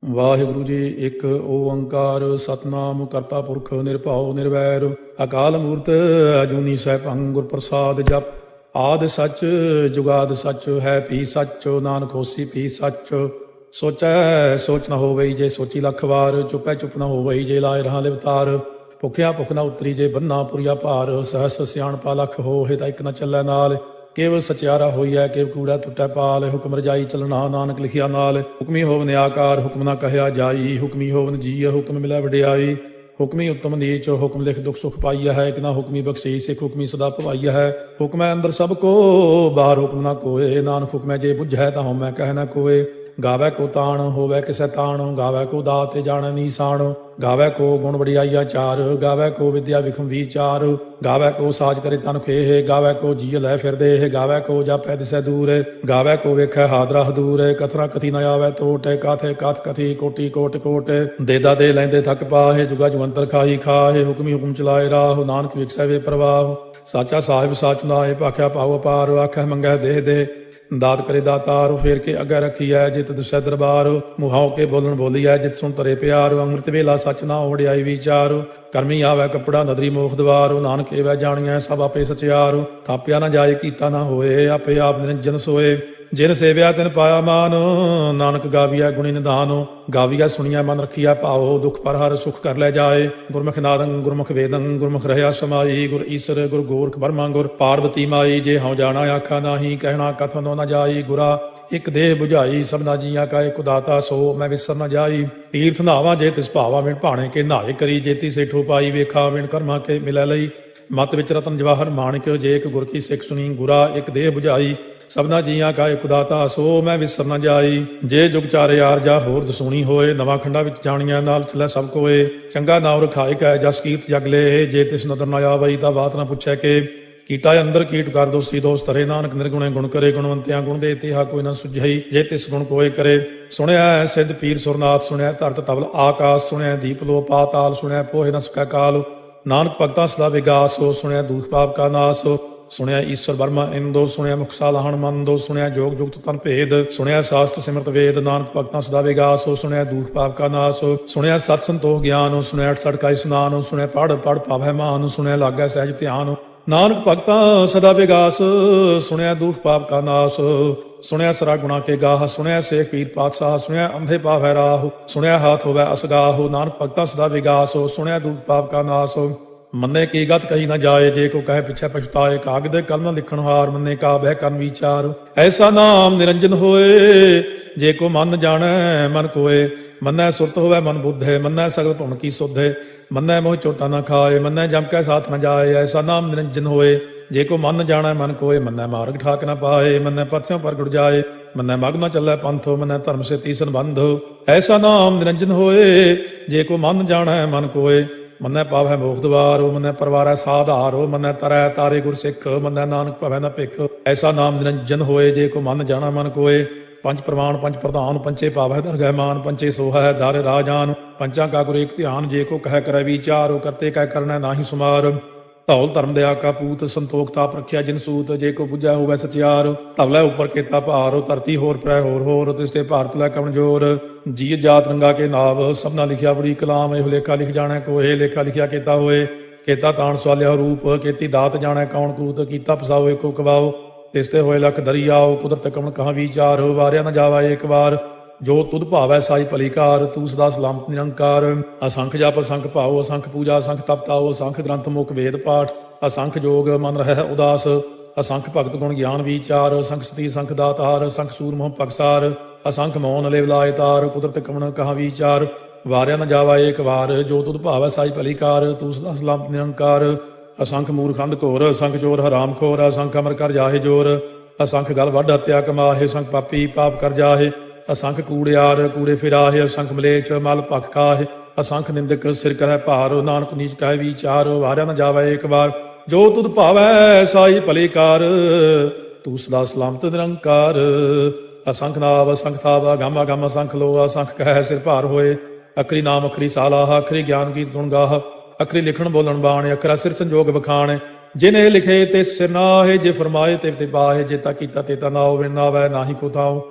ਵਾਹਿਗੁਰੂ ਜੀ। ਇੱਕ ਓੰਕਾਰ ਸਤਨਾਮ ਕਰਤਾ ਪੁਰਖ ਨਿਰਭਉ ਨਿਰਵੈਰ ਅਕਾਲ ਮੂਰਤ ਅਜੂਨੀ ਸੈਭੰ ਗੁਰ ਪ੍ਰਸਾਦ ਜਪ। ਆਦਿ ਸੱਚ ਜੁਗਾਦ ਸੱਚ ਹੈ ਭੀ ਸੱਚ ਨਾਨਕ ਹੋਸੀ ਭੀ ਸੱਚ। ਸੋਚੈ ਸੋਚ ਨ ਹੋਵਈ ਜੇ ਸੋਚੀ ਲੱਖ ਵਾਰ। ਚੁਪੈ ਚੁਪ ਨ ਹੋਵਈ ਜੇ ਲਾਇ ਰਹਾ ਲਿਵਤਾਰ। ਭੁਖਿਆ ਭੁਖ ਨ ਉਤਰੀ ਜੇ ਬੰਨਾ ਪੁਰੀਆ ਭਾਰ। ਸਹਸ ਸਿਆਣਪਾ ਲੱਖ ਹੋਏ ਤਾਂ ਇੱਕ ਨ ਚੱਲੈ ਨਾਲ। ਕੇਵਲ ਸਚਿਆਰਾ ਹੋਈਐ ਕੇਵ ਕੂੜਾ ਟੁੱਟੈ ਪਾਲ। ਹੁਕਮ ਰਜਾਈ ਚਲਣਾ ਨਾਨਕ ਲਿਖਿਆ ਨਾਲ। ਹੁਕਮੀ ਹੋਵਨ ਆਕਾਰ ਹੁਕਮ ਨਾ ਕਹਿਆ ਜਾਈ। ਹੁਕਮੀ ਹੋਵਨ ਜੀਅ ਹੁਕਮ ਮਿਲੈ ਵਡਿਆਈ। ਹੁਕਮੀ ਉੱਤਮ ਨੀਚ ਹੁਕਮ ਲਿਖ ਦੁਖ ਸੁਖ ਪਾਈਆ ਹੈ। ਇੱਕ ਨਾ ਹੁਕਮੀ ਬਖਸ਼ੀਸ ਇੱਕ ਹੁਕਮੀ ਸਦਾ ਭਵਾਈਆ ਹੈ। ਹੁਕਮੈ ਅੰਦਰ ਸਭ ਕੋ ਬਾਹਰ ਹੁਕਮ ਨਾ ਕੋਏ। ਨਾਨਕ ਹੁਕਮੈ ਜੇ ਬੁਝੈ ਤਾਂ ਹਉਮੈ ਕਹਿ ਨਾ ਕੋਏ। ਗਾਵੈ ਕੋ ਤਾਣ ਹੋਵੈ ਕਿਸੈ ਤਾਣ। ਗਾਵੈ ਕੋ ਦਾਤੇ ਜਾਣੈ ਨੀਸਾਣ। ਗਾਵੈ ਕੋ ਗੁਣ ਵਡਿਆਈਆ ਚਾਰ। ਗਾਵੈ ਕੋ ਵਿਦਿਆ ਵਿਖਮ ਵਿਚਾਰ। ਗਾਵੈ ਕੋ ਸਾਜ ਕਰੇ ਤਨ ਖੇਹ। ਗਾਵੈ ਕੋ ਜੀਅ ਲੈ ਫਿਰਦੇ। ਗਾਵੈ ਕੋ ਜਾਪੈ ਦਿਸੈ ਦੂਰ। ਗਾਵੈ ਕੋ ਵੇਖੈ ਹਾਦਰਾ ਹਦੂਰ। ਕਥਨਾ ਕਥੀ ਨ ਆਵੈ ਟੋਟ। ਕਾਥੇ ਕਥ ਕਥੀ ਕੋਟੀ ਕੋਟ ਕੋਟ। ਦੇਦਾ ਦੇ ਲੈਂਦੇ ਥੱਕ ਪਾਹੇ। ਜੁਗਾ ਜੁਗੰਤਰ ਖਾਹੀ ਖਾਹੇ। ਹੁਕਮੀ ਹੁਕਮ ਚਲਾਏ ਰਾਹ। ਨਾਨਕ ਵਿਖਸੈ ਵੇ ਪ੍ਰਵਾਹ। ਸਾਚਾ ਸਾਹਿਬ ਸਾਚ ਨਾਏ ਭਾਖਿਆ ਪਾਉ ਅਪਾਰ। ਆਖੈ ਮੰਗੈ ਦੇਹ ਦੇ ਦਾਤ ਕਰੇ ਦਾਤਾਰ। ਫੇਰ ਕੇ ਅੱਗੇ ਰਖੀਐ ਜਿਤ ਦੁਸੈ ਦਰਬਾਰ। ਮੁਹਾਉ ਕੇ ਬੋਲਣ ਬੋਲੀਐ ਜਿਤ ਸੁਣ ਤਰੇ ਪਿਆਰ। ਅੰਮ੍ਰਿਤ ਵੇਲਾ ਸਚ ਨਾ ਵਡਿਆਈ ਵਿਚਾਰ। ਕਰਮੀ ਆਵੈ ਕੱਪੜਾ ਨਦਰੀ ਮੋਖ ਦਵਾਰ। ਨਾਨਕ ਏਵੈ ਜਾਣੀਐ ਸਭ ਆਪੇ ਸਚਿਆਰ। ਥਾਪਿਆ ਨਾ ਜਾਏ ਕੀਤਾ ਨਾ ਹੋਏ। ਆਪੇ ਆਪ ਨਿਰੰਜਨ ਸੋਏ। ਜਿਨ ਸੇਵਿਆ ਤਿਨ ਪਾਇਆ ਮਾਨ। ਨਾਨਕ ਗਾਵੀਐ ਗੁਣੀ ਨਿਧਾਨ। ਗਾਵੀਐ ਸੁਣੀਐ ਮਨ ਰਖੀਐ ਭਾਉ। ਦੁਖ ਪਰ ਹਰ ਸੁਖ ਕਰ ਲੈ ਜਾਏ। ਗੁਰਮੁਖ ਨਾਦੰ ਗੁਰਮੁਖ ਵੇਦੰ ਗੁਰਮੁਖ ਰਹਿਆ ਸਮਾਈ। ਗੁਰ ਈਸਰ ਗੁਰ ਗੋਰਖ ਬਰਮਾ ਗੁਰ ਪਾਰਬਤੀ ਮਾਈ। ਜੇ ਹਉ ਜਾਣਾ ਆਖਾ ਨਾਹੀ ਕਹਿਣਾ ਕਥਨੋ ਨ ਜਾਈ। ਗੁਰਾ ਇਕ ਦੇਹ 부ਝਾਈ ਸਭਨਾ ਜੀਆਂ ਕਾ ਇਕ ਦਾਤਾ। ਸੋ ਮੈਂ ਵਿਸਰ ਨ ਜਾਈ। ਤੀਰਥ ਨਾਵਾਂ ਜੇ ਤਿਸ ਭਾਵਾ ਵਿਣ ਭਾਣੇ ਕੇ ਨਾਏ ਕਰੀ। ਜੇਤੀ ਸੇਠੋ ਪਾਈ ਵੇਖਾ ਵਿਣ ਕਰਮਾ ਕੇ ਮਿਲੈ ਲਈ। ਮਤ ਵਿੱਚ ਰਤਨ ਜਵਾਹਰ ਮਾਣਿਕ। ਜੇ ਇੱਕ ਗੁਰ ਕੀ ਸਿੱਖ ਸੁਣੀ। ਗੁਰਾ ਇਕ ਦੇਹ 부ਝਾਈ ਸਭਨਾ ਜੀਆਂ ਕਾ ਇਕ ਦਾਤਾ। ਸੋ ਮੈਂ ਵਿਸਰ ਨ ਜਾਈ। ਜੇ ਜੁਗ ਚਾਰੇ ਆਰ ਜਾ ਹੋਰ ਦਸੂਣੀ ਹੋਏ। ਨਵਾਂ ਖੰਡਾ ਵਿੱਚ ਜਾਣੀਆਂ ਨਾਲ ਚਲੈ ਸਭ ਕੋਏ। ਚੰਗਾ ਨਾਮ ਰਖਾਇ ਕੈ ਜਸ ਕੀਰਤ ਜਗ ਲੇ। ਜੇ ਤਿਸ ਨਦਰ ਨ ਆਵਈ ਤਾਂ ਬਾਤ ਨ ਪੁੱਛੈ ਕੇ। ਕੀਟਾ ਅੰਦਰ ਕੀਟ ਕਰ ਦੋਸੀ ਦੋਸ ਤਰੇ। ਨਾਨਕ ਨਿਰਗੁਣੇ ਗੁਣ ਕਰੇ। ਗੁਣਵੰਤਿਆਂ ਗੁਣ ਦੇ ਤਿਹਾ ਕੋਈ ਨਾ ਸੁਝਈ। ਜੇ ਤਿਸ ਗੁਣ ਕੋਏ ਕਰੇ। ਸੁਣਿਆ ਸਿੱਧ ਪੀਰ ਸੁਰਨਾਥ। ਸੁਣਿਆ ਧਰਤ ਤਬਲ ਆਕਾਸ। ਸੁਣਿਆ ਦੀਪ ਲੋ ਪਾਤਾਲ। ਸੁਣਿਆ ਪੋਹੇ ਨ ਸਕੈ ਕਾਲ। ਨਾਨਕ ਭਗਤਾਂ ਸਦਾ ਵਿਗਾਸ। ਸੁਣਿਆ ਦੂਖ ਪਾਪ ਕਾ ਨਾਸ। ਸੁਣਿਆ ਈਸ਼ਰ ਬਰਮਾ ਇੰਦੋ। ਸੁਣਿਆ ਮੁਖਸਾ ਲਾਹਣ ਮੰਦੋ। ਸੁਣਿਆ ਜੋਗ ਜੁਗਤ ਤਨ ਭੇਦ। ਸੁਣਿਆ ਸਾਸਤ ਸਿਮਰਤ ਵੇਦ। ਨਾਨਕ ਭਗਤਾਂ ਸਦਾ ਵਿਗਾਸ। ਸੁਣਿਆ ਦੂਖ ਪਾਪ ਕਾ ਨਾਸ। ਸੁਣਿਆ ਸਤ ਸੰਤੋਖ ਗਿਆਨ। ਸੁਣਿਆ 68 ਕਾ ਇਸਨਾਨ। ਸੁਣਿਆ ਪੜ ਪੜ ਪਾਵੈ ਮਾਨ। ਸੁਣਿਆ ਲਾਗੈ ਸਹਿਜ ਧਿਆਨ। ਨਾਨਕ ਭਗਤਾਂ ਸਦਾ ਵਿਗਾਸ। ਸੁਣਿਆ ਦੂਖ ਪਾਪ ਕਾ ਨਾਸ। ਸੁਣਿਆ ਸਰਾ ਗੁਣਾ ਕੇ ਗਾਹ। ਸੁਣਿਆ ਸੇਖ ਪੀਰ ਪਾਤਸ਼ਾਹ। ਸੁਣਿਆ ਅੰਧੇ ਪਾਵੈ ਰਾਹ। ਸੁਣਿਆ ਹਾਥ ਹੋਵੈ ਅਸਗਾਹ। ਨਾਨਕ ਭਗਤਾਂ ਸਦਾ ਵਿਗਾਸ। ਸੁਣਿਆ ਦੂਖ ਪਾਪ ਕਾ ਨਾਸ। ਮੰਨੇ ਕੀ ਗਤ ਕਹੀ ਨਾ ਜਾਏ। ਜੇ ਕੋ ਕਹੇ ਪਿਛੈ ਪਛਤਾਏ। ਕਾਗਦ ਕਲਮ ਲਿਖਣ ਹਾਰ। ਮੰਨੇ ਕਾ ਬਹਿ ਕਰਨ ਵਿਚਾਰ। ਐਸਾ ਨਾਮ ਨਿਰੰਜਨ ਹੋਏ। ਜੇ ਕੋ ਮਨ ਜਾਣੈ ਮਨ ਕੋਏ। ਮੰਨੈ ਸੁਰਤ ਹੋਵੈ ਮਨ ਬੁੱਧੇ। ਮੰਨੈ ਸਗਲ ਭੁਣ ਕੀ ਸੁਧੇ। ਮੰਨੈ ਮੋਹ ਚੋਟਾ ਨਾ ਖਾਏ। ਮੰਨੈ ਜਮ ਕੈ ਸਾਥ ਨ ਜਾਏ। ਐਸਾ ਨਾਮ ਨਿਰੰਜਨ ਹੋਏ। ਜੇ ਕੋ ਮਨ ਜਾਣੈ ਮਨ ਕੋਏ। ਮੰਨੈ ਮਾਰਗ ਠਾਕ ਨ ਪਾਏ। ਮੰਨੈ ਪਥਿਓਂ ਪ੍ਰਗਟ ਜਾਏ। ਮੰਨੈ ਮਗ ਨ ਚੱਲੈ ਪੰਥ। ਮੰਨੈ ਧਰਮ ਸੇ ਤੀਸਨ ਬੰਧ। ਐਸਾ ਨਾਮ ਨਿਰੰਜਨ ਹੋਏ। ਜੇ ਕੋ ਮਨ ਜਾਣੈ ਮਨ ਕੋਏ। ਮੰਨੈ ਪਾਵੈ ਮੋਖ ਦਵਾਰ। ਮੰਨੈ ਪਰਵਾਰੈ ਸਾਧਾਰ। ਮੰਨੈ ਤਰੈ ਤਾਰੇ ਗੁਰ ਸਿੱਖ। ਮੰਨੈ ਨਾਨਕ ਭਵੈ ਨ ਭਿਖ। ਐਸਾ ਨਾਮ ਨਿਰੰਜਨ ਹੋਏ। ਜੇ ਕੋ ਮਨ ਜਾਣਾ ਮਨ ਕੋਏ। ਪੰਜ ਪ੍ਰਮਾਣ ਪੰਜ ਪ੍ਰਧਾਨ। ਪੰਚੇ ਪਾਵੈ ਦਰਗਹਿ ਮਾਨ। ਪੰਚੇ ਸੋਹੈ ਦਰ ਰਾਜਾਨ। ਪੰਚਾਂ ਕਾ ਗੁਰ ਏਕ ਧਿਆਨ। ਜੇ ਕੋ ਕਹਿ ਕਰੈ ਵਿਚਾਰ। ਕਰਤੇ ਕਹਿ ਕਰਨੈ ਨਾਹੀ ਸੁਮਾਰ। ਧੌਲ ਧਰਮ ਦਇਆ ਕਾ ਪੂਤ। ਸੰਤੋਖ ਤਾਪ ਰਖਿਆ ਜਿਨ ਸੂਤ। ਜੇ ਕੋ ਬੁਝੈ ਹੋਵੈ ਸਚਿਆਰ। ਧਵਲੇ ਉੱਪਰ ਕੇਤਾ ਭਾਰ। ਧਰਤੀ ਹੋਰ ਪ੍ਰੈ ਹੋਰ ਹੋਰ। ਤਿਸ ਤੇ ਭਾਰਤ ਲੈ ਕਮਜੋਰ। ਜੀ ਜਾਤ ਰੰਗਾ ਕੇ ਨਾਵ। ਸਭਨਾ ਲਿਖਿਆ ਬੜੀ ਕਲਾਮ। ਇਹੋ ਲੇਖਾ ਲਿਖ ਜਾਣੈ ਕੋਏ। ਲੇਖਾ ਲਿਖਿਆ ਕੇਤਾ ਹੋਏ। ਕੇਤਾ ਤਾਣ ਸਵਾਲਿਆ ਰੂਪ। ਕੇਤੀ ਦਾਤ ਜਾਣੈ ਕੌਣ ਕੂਤ। ਕੀਤਾ ਫਸਾਓ ਏਕੋ ਕਵਾਓ। ਤਿਸ ਤੇ ਹੋਏ ਲਖ ਦਰਿਆਓ। ਕੁਦਰਤ ਕਮਣ ਕਹਾਂ ਵਿਚਾਰ। ਵਾਰਿਆ ਨ ਜਾਵਾ ਏਕ ਵਾਰ। ਜੋ ਤੁਧ ਭਾਵੈ ਸਾਈ ਭਲੀਕਾਰ। ਤੂੰ ਸਦਾ ਸਲਾਮਤ ਨਿਰੰਕਾਰ। ਅਸੰਖ ਜਪ ਅਸੰਖ ਭਾਉ। ਅਸੰਖ ਪੂਜਾ ਅਸੰਖ ਤਪ ਤਾਉ। ਅਸੰਖ ਗ੍ਰੰਥ ਮੁਖ ਵੇਦ ਪਾਠ। ਅਸੰਖ ਜੋਗ ਮਨ ਰਹਿ ਉਦਾਸ। ਅਸੰਖ ਭਗਤ ਗੁਣ ਗਿਆਨ ਵਿਚਾਰ। ਅਸੰਖ ਸਤੀ ਅਸੰਖ ਦਾਤਾਰ। ਅਸੰਖ ਸੂਰ ਮੋਹ ਪਗਸਾਰ। ਅਸੰਖ ਮੌਨ ਲਿਵ ਲਾਇ ਤਾਰ। ਕੁਦਰਤ ਕਮਣ ਕਹਾਂ ਵਿਚਾਰ। ਵਾਰਿਆ ਨ ਜਾਵਾ ਏਕ ਵਾਰ। ਜੋ ਤੁਧ ਭਾਵੈ ਸਾਈ ਭਲੀਕਾਰ। ਤੂੰ ਸਦਾ ਸਲਾਮਤ ਨਿਰੰਕਾਰ। ਅਸੰਖ ਮੂਰਖੰਦ ਘੋਰ। ਅਸੰਖ ਚੋਰ ਹਰਾਮ ਖੋਰ। ਅਸੰਖ ਅਮਰ ਕਰ ਜਾਹੇ ਜੋਰ। ਅਸੰਖ ਗਲ ਵੱਢ ਹੱਤਿਆ ਕਮਾਹੇ। ਅਸੰਖ ਪਾਪੀ ਪਾਪ ਕਰ ਜਾਹੇ। ਅਸੰਖ ਕੂੜਿਆਰ ਕੂੜੇ ਫਿਰਾਹੇ। ਅਸੰਖ ਮਲੇਛ ਮਲ ਭਖ ਖਾਹੇ। ਅਸੰਖ ਨਿੰਦਕ ਸਿਰ ਕਰੈ ਭਾਰ। ਨਾਨਕ ਨੀਚ ਕਹਿ ਵਿਚਾਰ। ਵਾਰਿਆ ਨ ਜਾਵੈ ਏਕ ਵਾਰ। ਜੋ ਤੁਧ ਭਾਵੈ ਸਾਈ ਭਲੀਕਾਰ। ਤੂੰ ਸਦਾ ਸਲਾਮਤ ਨਿਰੰਕਾਰ। ਅਸੰਖ ਨਾਵ ਅਸੰਖ ਥਾਵ। ਗਮ ਅਗਮ ਅਸੰਖ ਲੋ। ਅਸੰਖ ਕਹਿ ਸਿਰ ਭਾਰ ਹੋਏ। ਅਖਰੀ ਨਾਮ ਅਖਰੀ ਸਾਲਾਹ। ਅਖਰੀ ਗਿਆਨ ਗੀਤ ਗੁਣ ਗਾਹ। ਅਖਰੀ ਲਿਖਣ ਬੋਲਣ ਬਾਣ। ਅਖਰਾ ਸਿਰ ਸੰਜੋਗ ਬਖਾਣ। ਜਿਨੇ ਲਿਖੇ ਤਿਸ ਸਿਰ ਨਾਹੇ। ਜੇ ਫਰਮਾਏ ਤੇ ਪਾਹੇ। ਜੇ ਤਾ ਕੀਤਾ ਤੇ ਤਾ ਨਾਉ। ਵਿਣ ਨਾਵੈ ਨਾਹੀ ਕੋ ਥਾਉ।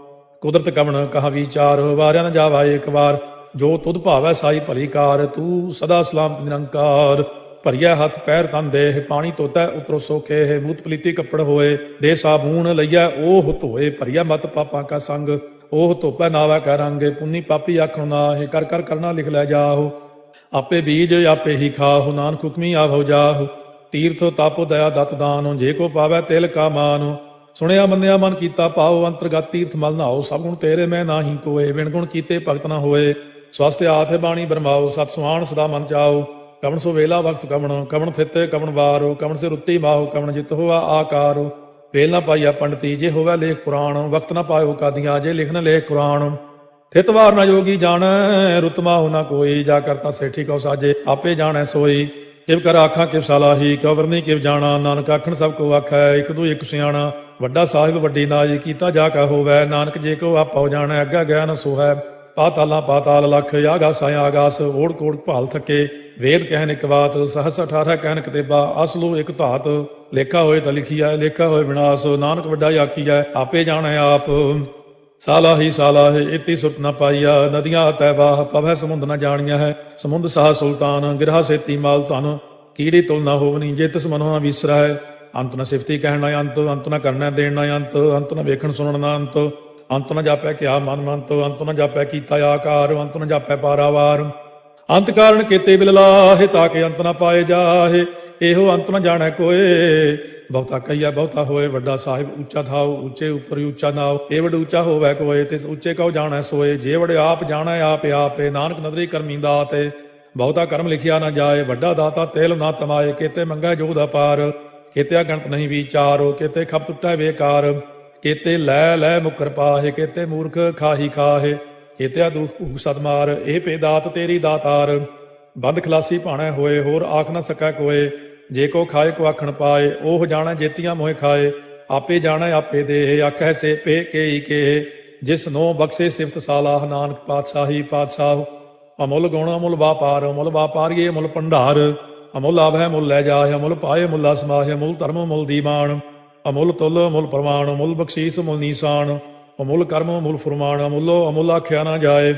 ਕੁਦਰਤ ਕਵਣ ਕਹਾ ਵਿਚਾਰ, ਵਾਰਿਆ ਨ ਜਾਵਾ ਏਕ ਵਾਰ। ਜੋ ਤੁਧ ਭਾਵੈ ਸਾਈ ਭਲੀ ਕਾਰ, ਤੂੰ ਸਦਾ ਸਲਾਮਤ ਨਿਰੰਕਾਰ। ਭਰੀਐ ਹੱਥ ਪੈਰ ਤਨ ਦੇਹ, ਪਾਣੀ ਧੋਤੈ ਉਤਰੋ ਸੋਖੇ। ਬੂਤ ਪਲੀਤੀ ਕੱਪੜ ਹੋਏ, ਦੇ ਸਾਬੂਨ ਲਈਐ ਓਹ ਧੋਏ। ਭਰੀਐ ਮਤ ਪਾਪਾਂ ਕਾ ਸੰਗ, ਓਹ ਧੋਪੈ ਨਾਵੈ ਕੈ ਰੰਗ। ਪੁੰਨੀ ਪਾਪੀ ਆਖਣ ਨਾਹਿ, ਕਰ ਕਰ ਕਰਨਾ ਲਿਖ ਲੈ ਜਾਹੁ। ਆਪੇ ਬੀਜ ਆਪੇ ਹੀ ਖਾਹੁ, ਨਾਨਕ ਹੁਕਮੀ ਆਵਹੁ ਜਾਹੁ। ਤੀਰਥ ਤਪ ਦਇਆ ਦਤ ਦਾਨ, ਜੇ ਕੋ ਪਾਵੈ ਤਿਲ ਕਾ ਮਾਨ। ਸੁਣਿਆ ਮੰਨਿਆ ਮਨ ਕੀਤਾ ਪਾਉ, ਅੰਤਰਗਤ ਤੀਰਥ ਮਲ ਨਹਾਉ। ਸਭ ਗੁਣ ਤੇਰੇ ਮੈਂ ਨਾਹੀ ਕੋਏ, ਬਿਨ ਗੁਣ ਕੀਤੇ ਭਗਤ ਨ ਹੋਏ। ਸਵਸਤ ਆਥ ਬਾਣੀ ਬਰਮਾਓ, ਸਤ ਸੁਹਾਣ ਸਦਾ ਮਨ ਚਾਓ। ਕਵਣ ਸੋ ਵੇਲਾ ਵਕਤ ਕਵਣ, ਕਵਣ ਥਿਤ ਕਵਣ ਵਾਰੋ। ਕਵਣ ਸੇ ਰੁੱਤੀ ਮਾਹੋ, ਕਵਣ ਜਿਤ ਹੋਆ ਆਕਾਰੋ। ਵੇਲ ਨਾ ਪਾਈਆ ਪੰਡਤੀ, ਜੇ ਹੋਵੇ ਲੇਖ ਪੁਰਾਣ। ਵਕਤ ਨਾ ਪਾਇਓ ਕਾਦੀਆਂ, ਜੇ ਲਿਖਨ ਲੇਖ ਕੁਰਾਨ। ਥਿਤ ਵਾਰ ਨਾ ਜੋਗੀ ਜਾਣੈ, ਰੁਤ ਮਾਹੋ ਨਾ ਕੋਈ। ਜਾ ਕਰਤਾ ਸੇਠੀ ਕਉ ਸਾਜੇ, ਆਪੇ ਜਾਣੈ ਸੋਈ। ਕਿਵ ਕਰ ਆਖਾਂ ਕਿਵ ਸਲਾਹੀ, ਕਿਉ ਵਰਨੀ ਕਿਵ ਜਾਣਾ। ਨਾਨਕ ਆਖਣ ਸਭ ਕੋ ਆਖੈ, ਇਕ ਦੂ ਇਕ ਸਿਆਣਾ। ਵੱਡਾ ਸਾਹਿਬ ਵੱਡੀ ਨਾਜ, ਕੀਤਾ ਜਾ ਕਾ ਹੋਵੈ। ਨਾਨਕ ਜੇ ਕੋ ਆਪਉ ਜਾਣੈ, ਅੱਗਾ ਗਿਆ ਨ ਸੋਹੈ। ਪਾਤਾਲਾਂ ਪਾਤਾਲ ਲਖ, ਆਗਾਸਾਂ ਆਗਾਸ। ਓੜ ਕੋੜ ਭਾਲ ਥਕੇ, ਵੇਦ ਕਹਿਨ ਇਕ ਬਾਤ। ਸਹਸ 18 ਕਹਿਨ ਕਤੇਬਾ, ਅਸਲੂ ਇਕ ਧਾਤ। ਲੇਖਾ ਹੋਏ ਤਾਂ ਲਿਖੀਐ, ਲੇਖਾ ਹੋਏ ਵਿਨਾਸ਼। ਨਾਨਕ ਵੱਡਾ ਆਖੀਐ, ਆਪੇ ਜਾਣੈ ਆਪ। ਸਾਲਾਹੀ ਸਾਲਾਹੇ, ਇਤੀ ਸੁਰਤ ਨ ਪਾਈਆ। ਨਦੀਆਂ ਤੈ ਬਾਹ, ਪਵੈ ਸਮੁੰਦ ਨ ਜਾਣੀਆ ਹੈ। ਸਮੁੰਦ ਸਾਹ ਸੁਲਤਾਨ, ਗਿਰਹਾ ਸੇਤੀ ਮਾਲ ਧਨ। ਕੀੜੀ ਤੁਲ ਨ ਹੋਵਨੀ, ਜੇ ਤਿਸ ਮਨੋ ਨ ਵਿਸਰੈ। ਅੰਤ ਨ ਸਿਫਤੀ ਕਹਿਣ ਨ ਅੰਤ, ਅੰਤ ਨ ਕਰਨੈ ਦੇਣ ਨ ਅੰਤ। ਅੰਤ ਨ ਵੇਖਣ ਸੁਣਨ ਨ ਅੰਤ, ਅੰਤ ਨ ਜਾਪੈ ਕਿਆ ਮਨ ਮੰਤ। ਅੰਤ ਨ ਜਾਪੈ ਕੀਤਾ ਆਕਾਰ, ਅੰਤ ਨ ਜਾਪੈ ਪਾਰਾਵਾਰ। ਅੰਤ ਕਾਰਨ ਕੀਤੇ ਬਿਲ ਲਾਹੇ, ਤਾਕੇ ਅੰਤ ਨ ਪਾਏ ਜਾਹੇ। ਇਹੋ ਅੰਤ ਨ ਜਾਣੈ ਕੋਏ, ਬਹੁਤਾ ਕਹੀਆ ਬਹੁਤਾ ਹੋਏ। ਵੱਡਾ ਸਾਹਿਬ ਉੱਚਾ ਥਾਉ, ਉੱਚੇ ਉੱਪਰ ਉੱਚਾ ਨਾਉ। ਇਹ ਵਡ ਉੱਚਾ ਹੋਵੈ ਕੋਏ, ਤਿਸ ਉੱਚੇ ਕਉ ਜਾਣੈ ਸੋਏ। ਜੇ ਵਡ ਆਪ ਜਾਣੈ ਆਪੇ ਆਪੇ, ਨਾਨਕ ਨਦਰੀ ਕਰਮੀ ਦਾਤੇ। ਬਹੁਤਾ ਕਰਮ ਲਿਖਿਆ ਨਾ ਜਾਏ, ਵੱਡਾ ਦਾਤਾ ਤੇਲ ਨਾ ਤਮਾਏ। ਕੀਤੇ ਮੰਗੈ ਜੋਧ ਅਪਾਰ, ਕੀਤੇ ਅਗਣਤ ਨਹੀਂ ਵਿਚਾਰ। ਕੀਤੇ ਖਪ ਟੁੱਟੈ ਬੇਕਾਰ, ਕੀਤੇ ਲੈ ਲੈ ਮੁਕਰ ਪਾਹੇ। ਕੀਤੇ ਮੂਰਖ ਖਾਹੀ ਖਾਹੇ, ਕੀਤੇ ਦੁਖ ਭੂਖ ਸਦਮਾਰ। ਇਹ ਪੇ ਦਾਤ ਤੇਰੀ ਦਾਤਾਰ, ਬੰਦ ਖਲਾਸੀ ਭਾਣੈ ਹੋਏ। ਹੋਰ ਆਖ ਨਾ ਸਕੈ ਕੋਏ, ਜੇ ਕੋ ਖਾਏ ਕੋ ਆਖਣ ਪਾਏ। ਉਹ ਜਾਣੈ ਜੇਤੀਆਂ ਮੋਹਿ ਖਾਏ, ਆਪੇ ਜਾਣੈ ਆਪੇ ਦੇਹ। ਆਖੈ ਸੇ ਪੇ ਕੇਈ ਕੇ, ਜਿਸ ਨੋ ਬਖਸ਼ੇ ਸਿਫਤ ਸਾਲਾਹ। ਨਾਨਕ ਪਾਤਸ਼ਾਹੀ ਪਾਤਸ਼ਾਹ, ਅਮੁੱਲ ਗੁਣ ਅਮੁੱਲ ਵਾਪਾਰ। ਅਮੁੱਲ ਵਾਪਾਰੀਏ ਅਮੁੱਲ ਭੰਡਾਰ। ਅਮੁੱਲ ਆਵੈ ਮੁੱਲ ਲੈ ਜਾਏ, ਅਮੁੱਲ ਪਾਏ ਮੁੱਲਾ ਸਮਾਹੇ। ਅਮੁੱਲ ਧਰਮ ਮੁੱਲ ਦੀਵਾਨ, ਅਮੁੱਲ ਤੁਲ ਅਮੁੱਲ ਪ੍ਰਮਾਣ। ਅਮੁੱਲ ਬਖਸ਼ੀਸ ਅਮੁੱਲ ਨੀਸਾਨ, ਅਮੁੱਲ ਕਰਮ ਅਮੁੱਲ ਫੁਰਮਾਨ। ਅਮੁੱਲੋ ਅਮੁੱਲ ਆਖਿਆ ਨਾ ਜਾਏ,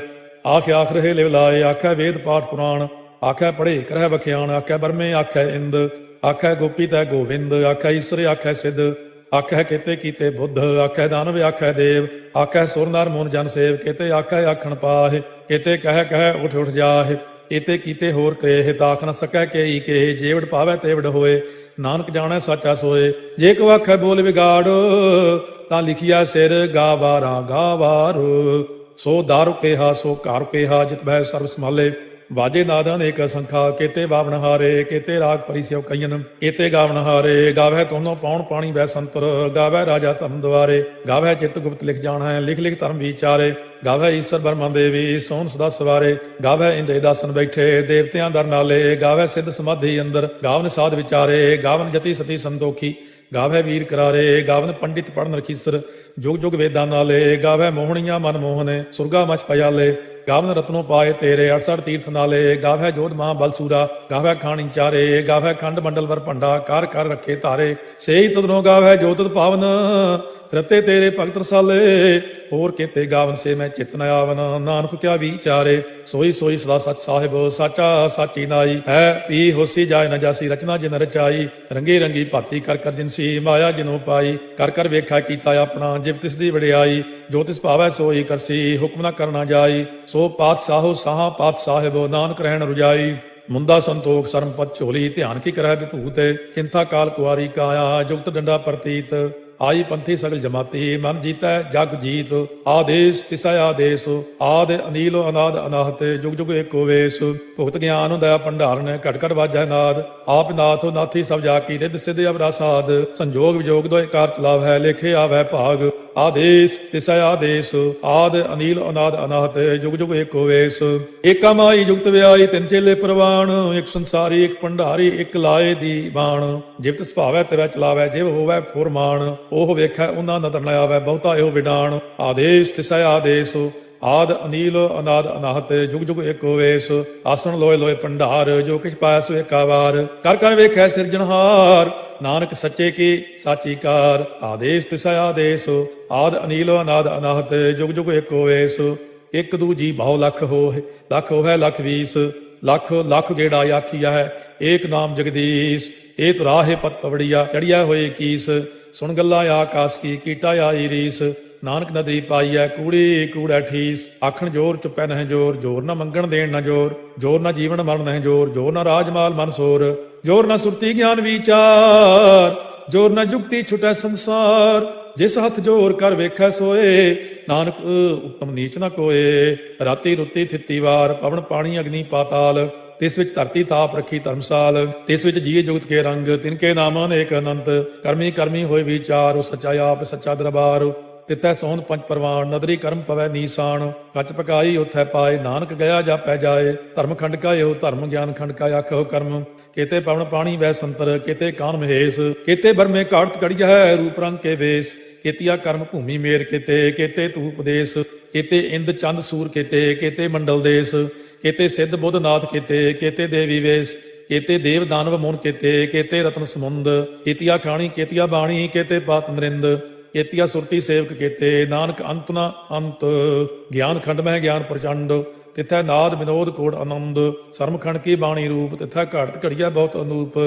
ਆਖ ਆਖ ਰਹੇ ਲਿਵ ਲਾਏ। ਆਖੈ ਵੇਦ ਪਾਠ ਪੁਰਾਣ, ਆਖੈ ਪੜ੍ਹੇ ਕਰਹਿ ਵਖਿਆਣ। ਆਖੈ ਬਰਮੇ ਆਖੈ ਇੰਦ, ਆਖੈ ਗੋਪੀ ਤੈ ਗੋਵਿੰਦ। ਆਖੈ ਈਸਰ ਆਖੈ ਸਿੱਧ, ਆਖੈ ਕੀਤੇ ਕੀਤੇ ਬੁੱਧ। ਆਖੈ ਦਾਨਵ ਆਖੈ ਦੇਵ, ਆਖੈ ਸੁਰ ਨਰ ਮੂਨ ਜਨ ਸੇਵ। ਕੀਤੇ ਆਖੈ ਆਖਣ ਪਾਹੇ, ਕੀਤੇ ਕਹਿ ਕਹਿ ਉਠ ਉਠ ਜਾਹੇ। ਕੀਤੇ ਕੀਤੇ ਹੋਰ ਕੇਹ, ਤਾਖ ਨ ਸਕੈ ਕੇਈ ਕੇਹ। ਜੇ ਵਡ ਪਾਵੈ ਤੇ ਵਡ ਹੋਏ, ਨਾਨਕ ਜਾਣੈ ਸਾਚਾ ਸੋਏ। ਜੇ ਕੋ ਆਖੈ ਬੋਲ ਵਿਗਾੜ, ਤਾਂ ਲਿਖਿਆ ਸਿਰ ਗਾਵਾਰਾ ਗਾਵਾਰ। ਸੋ ਦਾਰੂ ਕੇਹਾ ਸੋ ਘਰ ਕੇਹਾ, ਜਿਤ ਭੈ ਸਰਬ ਸੰਭਾਲੇ। ਵਾਜੇ ਨਾਦ ਅਨੇਕ ਸੰਖਾ, ਕੀਤੇ ਬਾਵਨ ਹਾਰੇ। ਕੀਤੇ ਰਾਗ ਪਰੀ ਸਿਉ ਕਈਨ, ਕੀਤੇ ਗਾਵਨ ਹਾਰੇ। ਗਾਵੈ ਤੋਨੋ ਪਾਉਣ ਪਾਣੀ ਵੈ ਸੰਤਰ, ਗਾਵੈ ਰਾਜਾ ਧਰਮ ਦੁਆਰੇ। ਗਾਵੈ ਚਿਤ ਗੁਪਤ ਲਿਖ ਜਾਣੈ, ਲਿਖ ਲਿਖ ਧਰਮ ਵਿਚਾਰੇ। ਗਾਵੈ ਈਸਰ ਬਰਮਾ ਦੇਵੀ, ਸੋਹਣ ਸਦਾ ਸਵਾਰੇ। ਗਾਵੈ ਇੰਦੇ ਦਾਸਨ ਬੈਠੇ, ਦੇਵਤਿਆਂ ਦਰ ਨਾਲੇ। ਗਾਵੈ ਸਿੱਧ ਸਮਾਧੀ ਅੰਦਰ, ਗਾਵਨ ਸਾਧ ਵਿਚਾਰੇ। ਗਾਵਨ ਜਤੀ ਸਤੀ ਸੰਤੋਖੀ, ਗਾਵੈ ਵੀਰ ਕਰਾਰੇ। ਗਾਵਨ ਪੰਡਿਤ ਪੜਨ ਰਖੀਸਰ, ਜੁਗ ਜੁਗ ਵੇਦਾਂ ਨਾਲੇ। ਗਾਵੈ ਮੋਹਣੀਆਂ ਮਨ ਮੋਹਨੇ, ਸੁਰਗਾ ਮਚ ਪਿਆਲੇ। ਗਾਵਨ ਰਤਨੋ ਪਾਏ ਤੇਰੇ, 68 ਤੀਰਥ ਨਾਲੇ। ਗਾਵੈ ਜੋਧ ਮਹਾ ਬਲਸੂਰਾ, ਗਾਵੈ ਖਾਣੀ ਚਾਰੇ। ਗਾਵੈ ਖੰਡ ਮੰਡਲ ਵਰ ਭੰਡਾ, ਕਰ ਕਰ ਰੱਖੇ ਧਾਰੇ। ਸੇਈ ਤੁਧਨੋ ਗਾਵੈ ਜੋ ਤੁਧ ਪਾਵਨ, ਰਤੇ ਤੇਰੇ ਭਗਤ ਰਸਾਲੇ। ਹੋਰ ਕੀਤੇ ਗਾਵਨ ਸੇ ਮੈਂ ਚਿਤ ਨ ਆਵਨ, ਨਾਨਕ ਕਿਆ ਵਿਚਾਰੇ। ਸੋਈ ਸੋਈ ਸਦਾ ਸਚ ਸਾਹਿਬ, ਸਾਚਾ ਸਾਚੀ ਨਾਈ। ਹੈ ਪੀ ਹੋਸੀ ਜਾਏ ਨ ਜਾਸੀ, ਰਚਨਾ ਜਿਨ ਰਚਾਈ। ਰੰਗੀ ਰੰਗੀ ਭਾਤੀ ਕਰ ਕਰ ਜਿਨਸੀ, ਮਾਇਆ ਜਿਨੋ ਪਾਈ। ਕਰ ਕਰ ਵੇਖਾ ਕੀਤਾ ਆਪਣਾ, ਜਿਵ ਤਿਸ ਦੀ ਵਡਿਆਈ। ਜੋ ਤਿਸ ਭਾਵੈ ਸੋਈ ਕਰਸੀ, ਹੁਕਮ ਨ ਕਰਨਾ ਜਾਈ। ਸੋ ਪਾਤਸ਼ਾਹੋ ਸਾਹਾ ਪਾਤਸ਼ਾਹਿਬ, ਨਾਨਕ ਰਹਿਣ ਰੁਜਾਈ। ਮੁੰਦਾ ਸੰਤੋਖ ਸਰਮ ਪਤ ਝੋਲੀ, ਧਿਆਨ ਕੀ ਕਰੈ ਵਿਭੂਤ। ਚਿੰਤਾ ਕਾਲ ਕੁਆਰੀ ਕਾਇਆ, ਜੁਗਤ ਡੰਡਾ ਪ੍ਰਤੀਤ। ਆਈ ਪੰਥੀ ਸਗਲ ਜਮਾਤੀ, ਮਨ ਜੀਤੈ ਜਗ ਜੀਤ। ਆਦੇਸ਼ ਤਿਸੈ ਆਦੇਸ਼, ਆਦ ਅਨੀਲ ਅਨਾਦ ਅਨਾਹਤ। ਜੁਗ ਜੁਗ ਏਕੋ ਵੇਸ, ਭੁਗਤ ਗਿਆਨ ਦਇਆ ਭੰਡਾਰਨ। ਘਟ ਘਟ ਵਾਜੈ ਨਾਦ, ਆਪ ਨਾਥ ਨਾਥੀ ਸਭ ਜਾ ਕੀ। ਰਿੱਧ ਸਿੱਧ ਅਵਰਾ ਸਾਧ, ਸੰਜੋਗ ਵਿਜੋਗ ਦੋਇ ਕਾਰ ਚਲਾਵੈ। ਲੇਖੇ ਆਵੈ ਭਾਗ, ਆਦੇਸ਼ ਤਿਸੈ ਆਦੇਸ਼। ਆਦ ਅਨੀਲ ਅਨਾਦ ਅਨਾਹਤ, ਜੁਗ ਜੁਗ ਏਕੋ ਵੇਸ। ਏਕਾ ਮਾਈ ਜੁਗਤ ਵਿਆਈ, ਤਿੰਨ ਚੇਲੇ ਪ੍ਰਵਾਨ। ਇੱਕ ਸੰਸਾਰੀ ਇੱਕ ਭੰਡਾਰੀ, ਇੱਕ ਲਾਏ ਦੀ ਬਾਣ। ਜਿਵ ਤਿਸ ਭਾਵੈ ਤਿਵੈ ਚਲਾਵੈ, ਜਿਵ ਹੋਵੈ ਫੁਰਮਾਨ। ਉਹ ਵੇਖੈ ਉਹਨਾਂ ਨਦਰ ਨ ਆਵੈ, ਬਹੁਤਾ ਇਹੋ ਵਿਡਾਣ। ਆਦੇਸ਼ ਤਿਸੈ ਆਦੇਸ਼, ਆਦ ਅਨੀਲ ਅਨਾਦ ਅਨਾਹਤ। ਜੁਗ ਜੁਗ ਏਕੋ ਵੇਸ, ਆਸਣ ਲੋਏ ਲੋਏ ਭੰਡਾਰ। ਜੋ ਕਿਛ ਪਾਇਆ ਸੋ ਏਕਾ ਵਾਰ। ਕਰ ਕਰ ਵੇਖੈ ਸਿਰਜਣਹਾਰ, ਨਾਨਕ ਸੱਚੇ ਕੀ ਸਾਚੀ ਕਾਰ। ਆਦੇਸ਼ ਤਿਸੈ ਆਦੇਸ ਆਦ ਅਨੀਲ ਅਨਾਦ ਅਨਾਹਤ ਜੁਗ ਜੁਗ ਏਕੋ ਵੇਸ। ਇੱਕ ਦੂਜੀ ਬਹੁ ਲੱਖ ਹੋਏ ਲੱਖ ਹੋਵੇ ਲੱਖ ਵੀਸ ਲੱਖ ਲੱਖ ਗੇੜਾ ਆਖੀਆ ਹੈ ਏਕ ਨਾਮ ਜਗਦੀਸ਼। ਇਹ ਤੁਰਾਹੇ ਪਤ ਪਵੜੀਆ ਚੜਿਆ ਹੋਏ ਕੀਸ। ਸੁਣ ਗੱਲਾਂ ਆਕਾਸ ਕੀ ਕੀਟਾ ਆਈ ਰੀਸ। ਨਾਨਕ ਨਦਰੀ ਪਾਈਐ ਕੂੜੀ ਕੂੜੈ ਠੀਸ। ਆਖਣ ਜੋਰ ਚੁੱਪੈ ਨਹਿ ਜੋਰ ਜੋਰ ਨਾ ਮੰਗਣ ਦੇਣ ਨਾ ਜੋਰ ਜੋਰ ਨਾ ਜੀਵਨ ਮਰਨ ਨਹਿ ਜੋਰ ਜੋਰ ਨਾ ਰਾਜਮਾਲ ਮਨ ਸੋਰ ਜੋਰ ਨਾ ਸੁਰਤੀ ਗਿਆਨ ਵਿਚਾਰ ਜੋਰ ਨਾ ਜੁਗਤੀ ਛੁਟੈ ਸੰਸਾਰ। ਜਿਸ ਹੱਥ ਜੋਰ ਕਰ ਵੇਖੈ ਸੋਏ ਨਾਨਕ ਉਤਮ ਨੀਚ ਨਾ ਕੋਏ। ਰਾਤੀ ਰੁੱਤੀ ਥਿੱਤੀ ਵਾਰ ਪਵਨ ਪਾਣੀ ਅਗਨੀ ਪਾਤਾਲ। ਤਿਸ ਵਿੱਚ ਧਰਤੀ ਤਾਪ ਰੱਖੀ ਧਰਮਸਾਲ। ਤਿਸ ਵਿੱਚ ਜੀਏ ਜੁਗਤ ਕੇ ਰੰਗ ਤਿਨਕੇ ਨਾਮ ਅਨੇਕ ਅਨੰਤ। ਕਰਮੀ ਕਰਮੀ ਹੋਏ ਵਿਚਾਰ ਸੱਚਾ ਆਪ ਸੱਚਾ ਦਰਬਾਰ। ਤਿੱਥੈ ਸੋਹਣ ਪੰਜ ਪਰਵਾਨ ਨਦਰੀ ਕਰਮ ਪਵੈ ਨੀਸਾਨ। ਕੱਚ ਪਕਾਈ ਉਥੈ ਪਾਏ ਨਾਨਕ ਗਿਆ ਜਾਪੈ ਜਾਏ। ਧਰਮ ਖੰਡ ਕਾ ਇਹੋ ਧਰਮ ਗਿਆਨ ਖੰਡ ਕਾ ਆਖੋ ਕਰਮ। ਕੇਤੇ ਪਵਨ ਪਾਣੀ ਵੈ ਸੰਤਰ ਕੇਤੇ ਕਾਨ ਮਹੇਸ਼। ਕੇਤੇ ਬਰਮੇ ਕਾੜਤ ਕੜੀਆ ਹੈ ਰੂਪ ਰੰਗ ਕੇ ਵੇਸ। ਕੇਤੀਆ ਕਰਮ ਭੂਮੀ ਮੇਰ ਕੇਤੇ ਕੇਤੇ ਤੂ ਉਪਦੇਸ। ਕੇਤੇ ਇੰਦ ਚੰਦ ਸੂਰ ਕੇਤੇ ਕੇਤੇ ਮੰਡਲ ਦੇਸ। ਕੇਤੇ ਸਿੱਧ ਬੁੱਧ ਨਾਥ ਕੇਤੇ ਕੇਤੇ ਦੇਵੀ ਵੇਸ। ਕੇਤੇ ਦੇਵ ਦਾਨਵ ਮੁਨ ਕੇਤੇ ਕੇਤੇ ਰਤਨ ਸਮੁੰਦ। ਕੇਤੀਆ ਖਾਣੀ ਕੇਤੀਆ ਬਾਣੀ ਕੇਤੇ ਪਾਤ ਨਰਿੰਦ। ਕੇਤੀਆ ਸੁਰਤੀ ਸੇਵਕ ਕੇਤੇ ਨਾਨਕ ਅੰਤ ਨਾ ਅੰਤ। ਗਿਆਨ ਖੰਡ ਮਹਿ ਗਿਆਨ ਪ੍ਰਚੰਡ। ਤਿੱਥੈ ਨਾਦ ਵਿਨੋਦ ਕੋੜ ਆਨੰਦ। ਸਰਮ ਖੰਡ ਕੀ ਬਾਣੀ ਰੂਪ ਤਿੱਥੈ ਘਾੜਤ ਘੜੀਆ ਬਹੁਤ ਅਨੂਪ।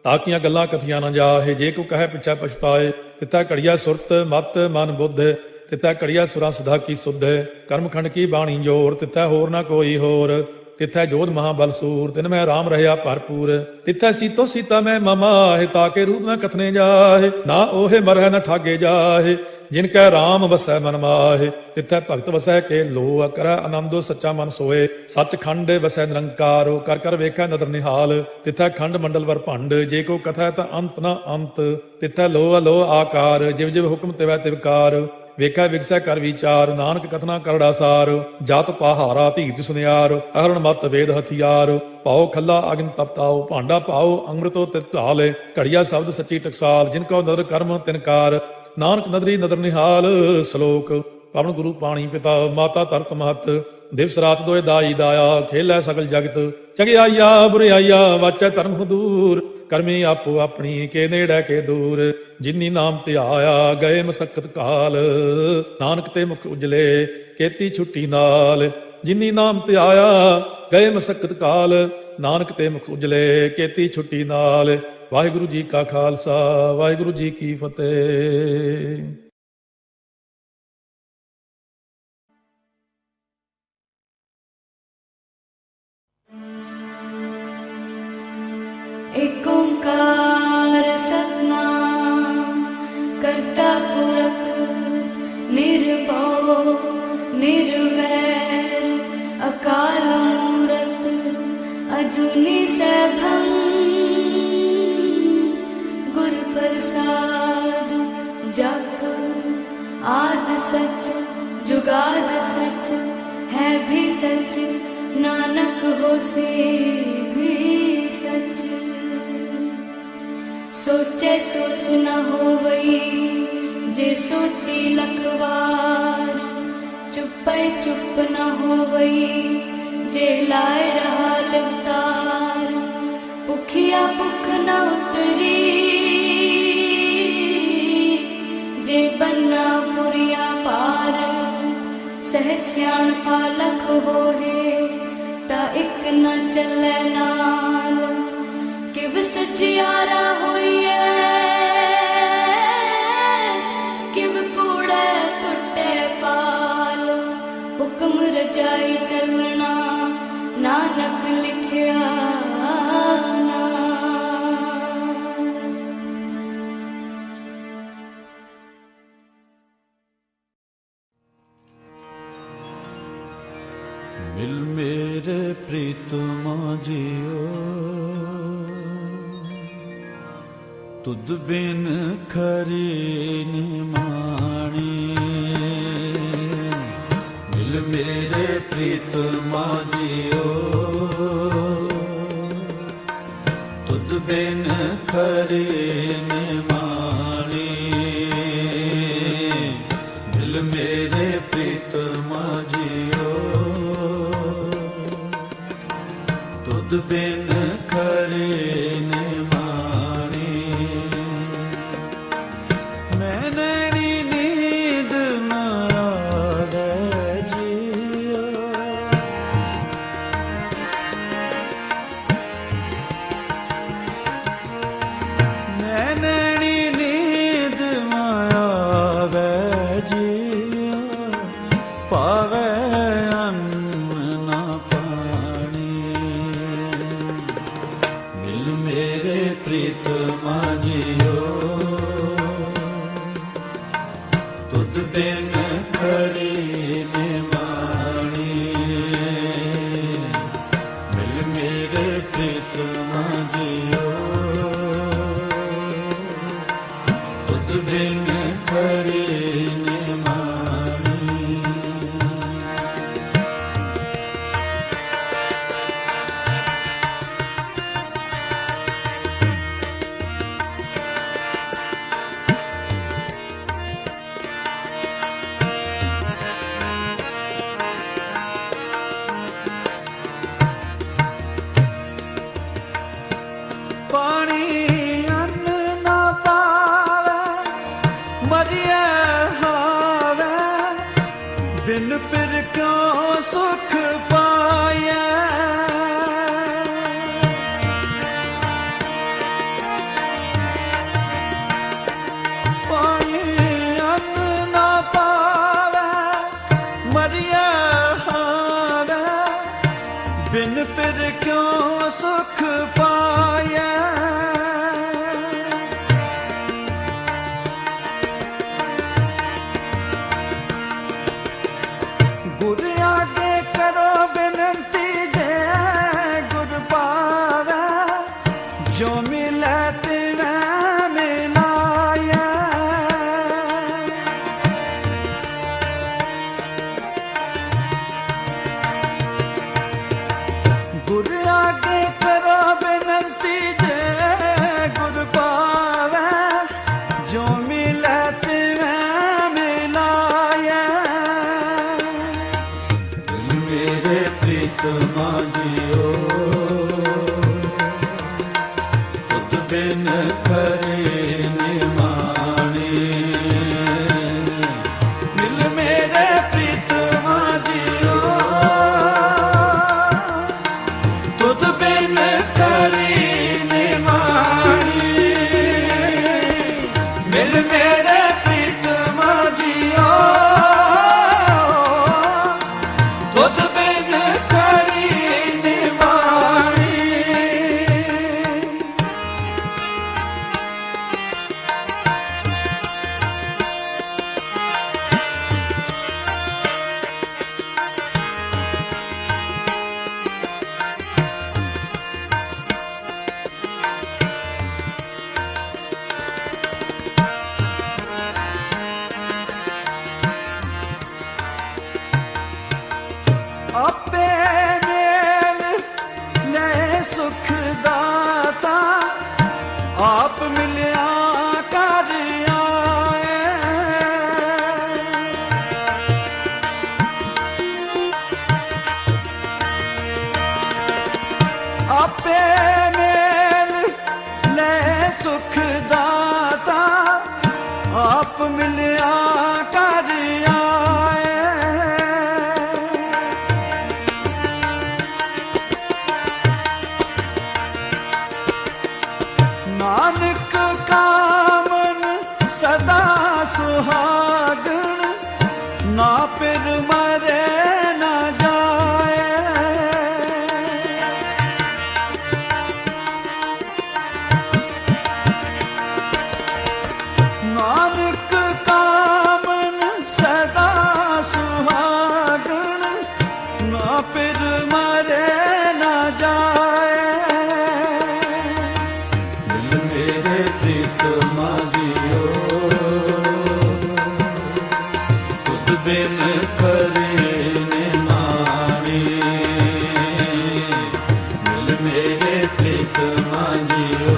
ਤਾਕੀਆਂ ਗੱਲਾਂ ਕਥੀਆਂ ਨਾ ਜਾਹੇ ਜੇ ਕੋ ਕਹੈ ਪਿਛੈ ਪਛਤਾਏ। ਤਿੱਥੈ ਘੜੀਆ ਸੁਰਤ ਮਤ ਮਨ ਬੁੱਧ। ਤਿੱਥੈ ਘੜੀਆ ਸੁਰਾਂ ਸਦਾ ਕੀ ਸੁਧ। ਕਰਮ ਖੰਡ ਕੀ ਬਾਣੀ ਜੋਰ ਤਿੱਥੈ ਹੋਰ ਨਾ ਕੋਈ ਹੋਰ। ਤਿੱਥੈ ਜੋਧ ਮਹਾਬਲ ਸੂਰ ਤਿਨ ਮੈਂ ਰਾਮ ਰਹਿਆ ਭਰਪੂਰ। ਤਿੱਥੈ ਸੀਤੋ ਸੀਤਾ ਮੈਂ ਮਮਾਹਿ ਤਾਕੇ ਰੂਪ ਨਾ ਕਥਨੇ ਜਾਹੇ। ਨਾ ਓਹੇ ਮਰਹਿ ਨ ਠਾਗੇ ਜਾਹੇ ਜਿਨ ਕੈ ਰਾਮ ਵਸੈ ਮਨ ਮਾਹੇ। ਤਿੱਥੈ ਭਗਤ ਵਸੈ ਕੇ ਲੋ ਕਰੈ ਆਨੰਦੋ ਸੱਚਾ ਮਨ ਸੋਏ। ਸੱਚ ਖੰਡ ਵਸੈ ਨਿਰੰਕਾਰੋ ਕਰ ਕਰ ਵੇਖੈ ਨਦਰ ਨਿਹਾਲ। ਤਿੱਥੈ ਖੰਡ ਮੰਡਲ ਵਰ ਭੰਡ ਜੇ ਕੋ ਕਥੈ ਤਾਂ ਅੰਤ ਨਾ ਅੰਤ। ਤਿੱਥੈ ਲੋ ਅਲੋ ਆਕਾਰ ਜਿਵ ਜਿਵ ਹੁਕਮ ਤਿਵੈ ਤਿਵਕਾਰ। ਵੇਖੈ ਵਿਗਸੈ ਕਰ ਵਿਚਾਰ ਨਾਨਕ ਕਥਨਾ ਕਰੜਾ ਸਾਰ। ਜਤ ਪਹਾਰਾ ਧੀਰਜ ਸੁਨਿਆਰ ਅਹਰਣ ਮਤ ਵੇਦ ਹਥਿਆਰ। ਪਾਓ ਖੱਲਾ ਅਗਨ ਤਪਤਾਓ ਭਾਂਡਾ ਪਾਓ ਅੰਮ੍ਰਿਤੋ ਤਿਤ ਢਾਲ। ਘੜੀਆ ਸ਼ਬਦ ਸੱਚੀ ਟਕਸਾਲ ਜਿਨ ਕੋ ਨਦਰ ਕਰਮ ਤਿਨਕਾਰ। ਨਾਨਕ ਨਦਰੀ ਨਦਰ ਨਿਹਾਲ। ਸ਼ਲੋਕ ਪਵਨ ਗੁਰੂ ਪਾਣੀ ਪਿਤਾ ਮਾਤਾ ਧਰਤ ਮਹਤ। ਦਿਵਸ ਰਾਤ ਦੋਇ ਦਾਈ ਦਾਇਆ ਖੇਲੈ ਸਗਲ ਜਗਤ। ਚੰਗਿਆਈਆ ਬੁਰਿਆਈਆ ਵਾਚੈ ਧਰਮ ਹਦੂਰ। ਕਰਮੀ ਆਪੋ ਆਪਣੀ ਕੇ ਨੇੜੇ ਕੇ ਦੂਰ। ਜਿਨੀ ਨਾਮ ਧਿਆਇਆ ਗਏ ਮਸਕਤ ਕਾਲ। ਨਾਨਕ ਤੇ ਮੁਖ ਉਜਲੇ ਕੇਤੀ ਛੁੱਟੀ ਨਾਲ। ਜਿਨੀ ਨਾਮ ਧਿਆਇਆ ਗਏ ਮਸਕਤ ਕਾਲ। ਨਾਨਕ ਤੇ ਮੁਖ ਉਜਲੇ ਕੇਤੀ ਛੁੱਟੀ ਨਾਲ। ਵਾਹਿਗੁਰੂ ਜੀ ਕਾ ਖਾਲਸਾ ਵਾਹਿਗੁਰੂ ਜੀ ਕੀ ਫਤਿਹ। ਏਕ ਓੰਕਾਰ ਸਤਿਨਾਮ ਕਰਤਾ ਪੁਰਖ ਨਿਰਭਉ ਨਿਰਵੈਰ ਅਕਾਲ ਮੂਰਤ ਅਜੂਨੀ ਸੈਭੰ। ਗੁਰ ਪ੍ਰਸਾਦ ਜਪ ਆਦ ਸਚ ਜੁਗਾਦ ਸਚ ਹੈ ਵੀ ਸਚ। ਨਾਨਕ ਹੋਸੀ ਵੀ ਸਚ। सोचे सोच न होवई जे सोची लख वार। चुपै चुप न होवई जे लाए रहा लिवतार। भुखिया भुख न उतरी जे बन्ना पुरिया पार। सह सियाणपा लख होए ता इक न चलै नाल। किव सचियारा होइए किव कूड़े टुटे पाल। हुक्म रजाई चलना नानक लिखिया मिल मेरे प्रीतमा जियो तुद बिन खरी निमाणी। मिल मेरे प्रीतमा जियो तुद बिन खरी निमाणी। मिल मेरे प्रीतमा जियो तुद बिन खरी निमाणी। बिन पिर क्यों सुख पाया। गुर आगे करो बिनती जे गुर पावे, जो मिले तिवें मिलाया। गुर आगे करो बिनती जे गुर पावे, जो मिले तिवें मिलाया। दिल मेरे प्रीतमा जियो, तुद बिन करे निमाणी। दिल मेरे प्रीतमा जियो, तुद बिन करे निमाणी। मिल मेरे प्रीतमा जियो, तुद बिन करे निमाणी। ਆਪੇ ਮੇਲ ਲੈ ਸੁਖ ਦਾਤਾ, ਆਪ ਮਿਲਿਆ ਕਰ ਆਏ। ਆਪੇ ਮੇਲ ਲੈ ਸੁਖ ਦਾਤਾ, ਆਪ ਮਿਲਿਆ ਕਰ ਆਏ। नानक कामन सदा सुहागण, ना पिर मरे न जाए। नानक कामन सदा सुहागण, ना पिर मरे न जाए। मेरे प्रीतमा जियो, तुद बिन करे निमाणी। मिल मेरे प्रीतमा जियो,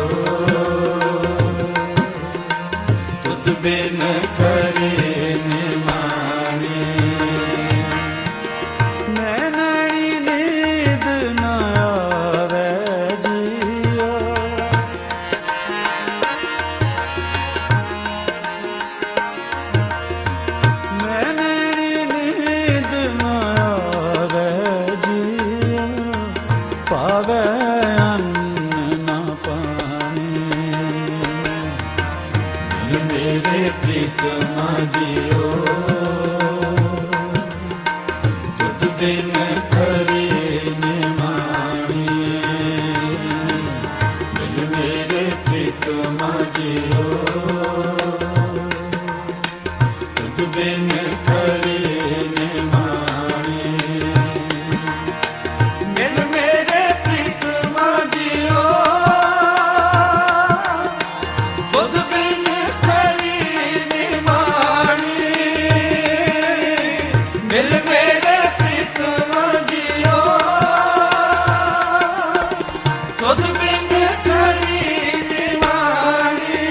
तुद बिन करे निमाणी। नैनणी नींद न आवे जिया, नैनणी नींद न आवे जिया, पावे अन्न न पानी। मिल मेरे प्रीतमा जियो, तुद बिन करे निमाणी। मिल मेरे प्रीतमा जियो, तुद बिन करे निमाणी। मिल मेरे प्रीतमा जियो, तुद बिन करे निमाणी। मिल मेरे प्रीतमा जियो, तुद बिन करे निमाणी।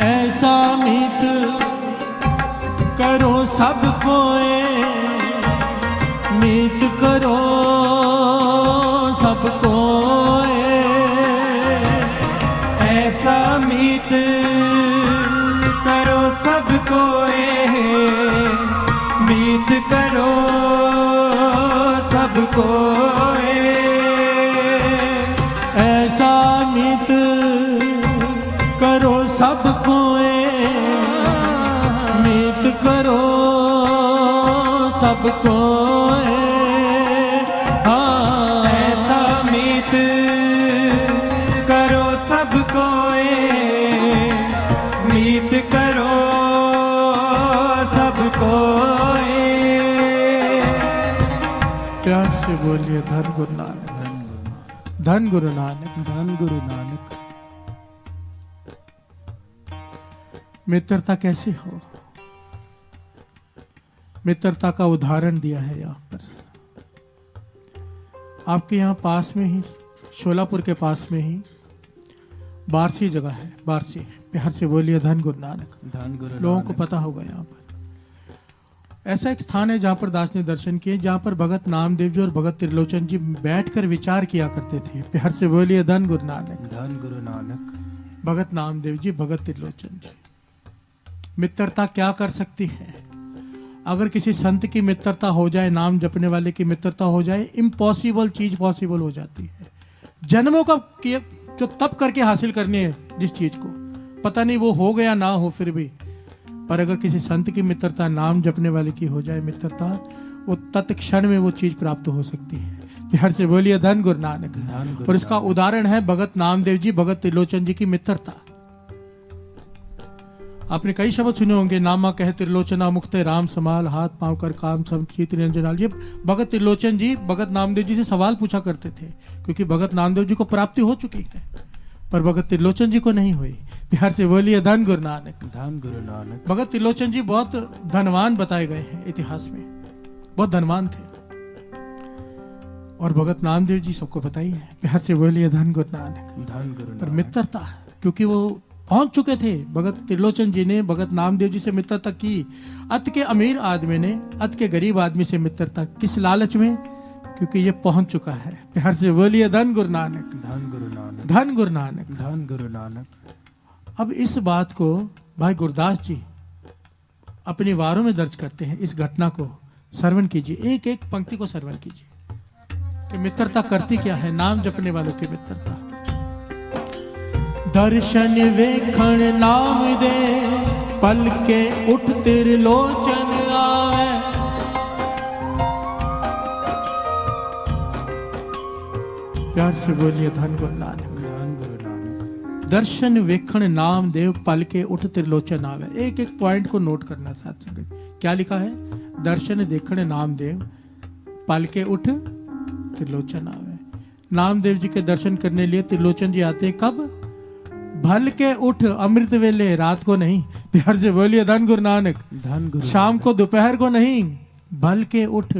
ऐसा मीत करो सब कोए, मीत करो सब कोए। ऐसा मीत करो सब कोए, मीत करो सब कोए। ऐसा मीत करो सब कोए, सब कोए, हाँ ऐसा मीत करो सब कोए, मीत करो सब कोए। प्यार से बोलिए धन गुरु नानक, धन गुरु नानक, धन गुरु नानक। मित्रता कैसी हो, मित्रता का उदाहरण दिया है यहाँ पर। आपके यहाँ पास में ही, शोलापुर के पास में ही बारसी जगह है, बारसी। प्यार से बोलिए धन गुरु नानक, धन गुरु। लोगों को पता होगा यहाँ पर ऐसा एक स्थान है जहाँ पर दास ने दर्शन किए, जहाँ पर भगत नामदेव जी और भगत त्रिलोचन जी बैठकर विचार किया करते थे। प्यार से बोलिए धन गुरु नानक, धन गुरु नानक। भगत नामदेव जी, भगत त्रिलोचन जी। मित्रता क्या कर सकती है? अगर किसी संत की मित्रता हो जाए, नाम जपने वाले की मित्रता हो जाए, इम्पॉसिबल चीज पॉसिबल हो जाती है। जन्मों का जो तप करके हासिल करनी है जिस चीज को, पता नहीं वो हो गया ना हो, फिर भी पर अगर किसी संत की मित्रता, नाम जपने वाले की हो जाए मित्रता, वो तत्क्षण में वो चीज प्राप्त हो सकती है। प्यार से बोलिए धन गुरु नानक। और इसका उदाहरण है भगत नामदेव जी, भगत त्रिलोचन जी की मित्रता। आपने कई शब्द सुने होंगे, नामा कह त्रिलोचना मुक्ते राम समाल, हाथ पांव कर काम सम चित निरंजनाल। ये भगत त्रिलोचन जी भगत नामदेव जी से सवाल पूछा करते थे, क्योंकि भगत नामदेव जी को प्राप्ति हो चुकी है पर भगत त्रिलोचन जी को नहीं हुई। प्यार से बोलिए धन गुरु नानक, धन गुरु नानक। भगत त्रिलोचन जी बहुत धनवान बताए गए हैं इतिहास में, बहुत धनवान थे। और भगत नामदेव जी सबको पता ही है। प्यार से बोलिए धन गुरु नानक, धन गुरु। पर मित्रता, क्योंकि वो पहुंच चुके थे, भगत त्रिलोचन जी ने भगत नामदेव जी से मित्रता की। अत के अमीर आदमी ने अत के गरीब आदमी से मित्रता किस लालच में? क्योंकि ये पहुंच चुका है। प्यार से बोलिए धन गुरु नानक, धन गुरु नानक, धन गुरु नानक, धन गुरु नानक। अब इस बात को भाई गुरदास जी अपनी वारों में दर्ज करते हैं। इस घटना को श्रवण कीजिए, एक एक पंक्ति को श्रवण कीजिए कि मित्रता करती क्या है, नाम जपने वालों की मित्रता। दर्शन वेखण नाम दे, पल के उठ त्रिलोचन आवे। प्यार से बोलिए धन गुरु नानक, धन गुरु नानक। दर्शन वेखण नाम देव, पल के उठ त्रिलोचन आवे। एक एक पॉइंट को नोट करना साथ संगत। क्या लिखा है? दर्शन देखण नाम देव, पल के उठ त्रिलोचन आवे। नामदेव जी के दर्शन करने लिए त्रिलोचन जी आते कब? भल के उठ, अमृत वेले, रात को नहीं। प्यार से बोलिए धन गुरु नानक, धन गुरु। शाम को, दोपहर को नहीं, भल के उठ,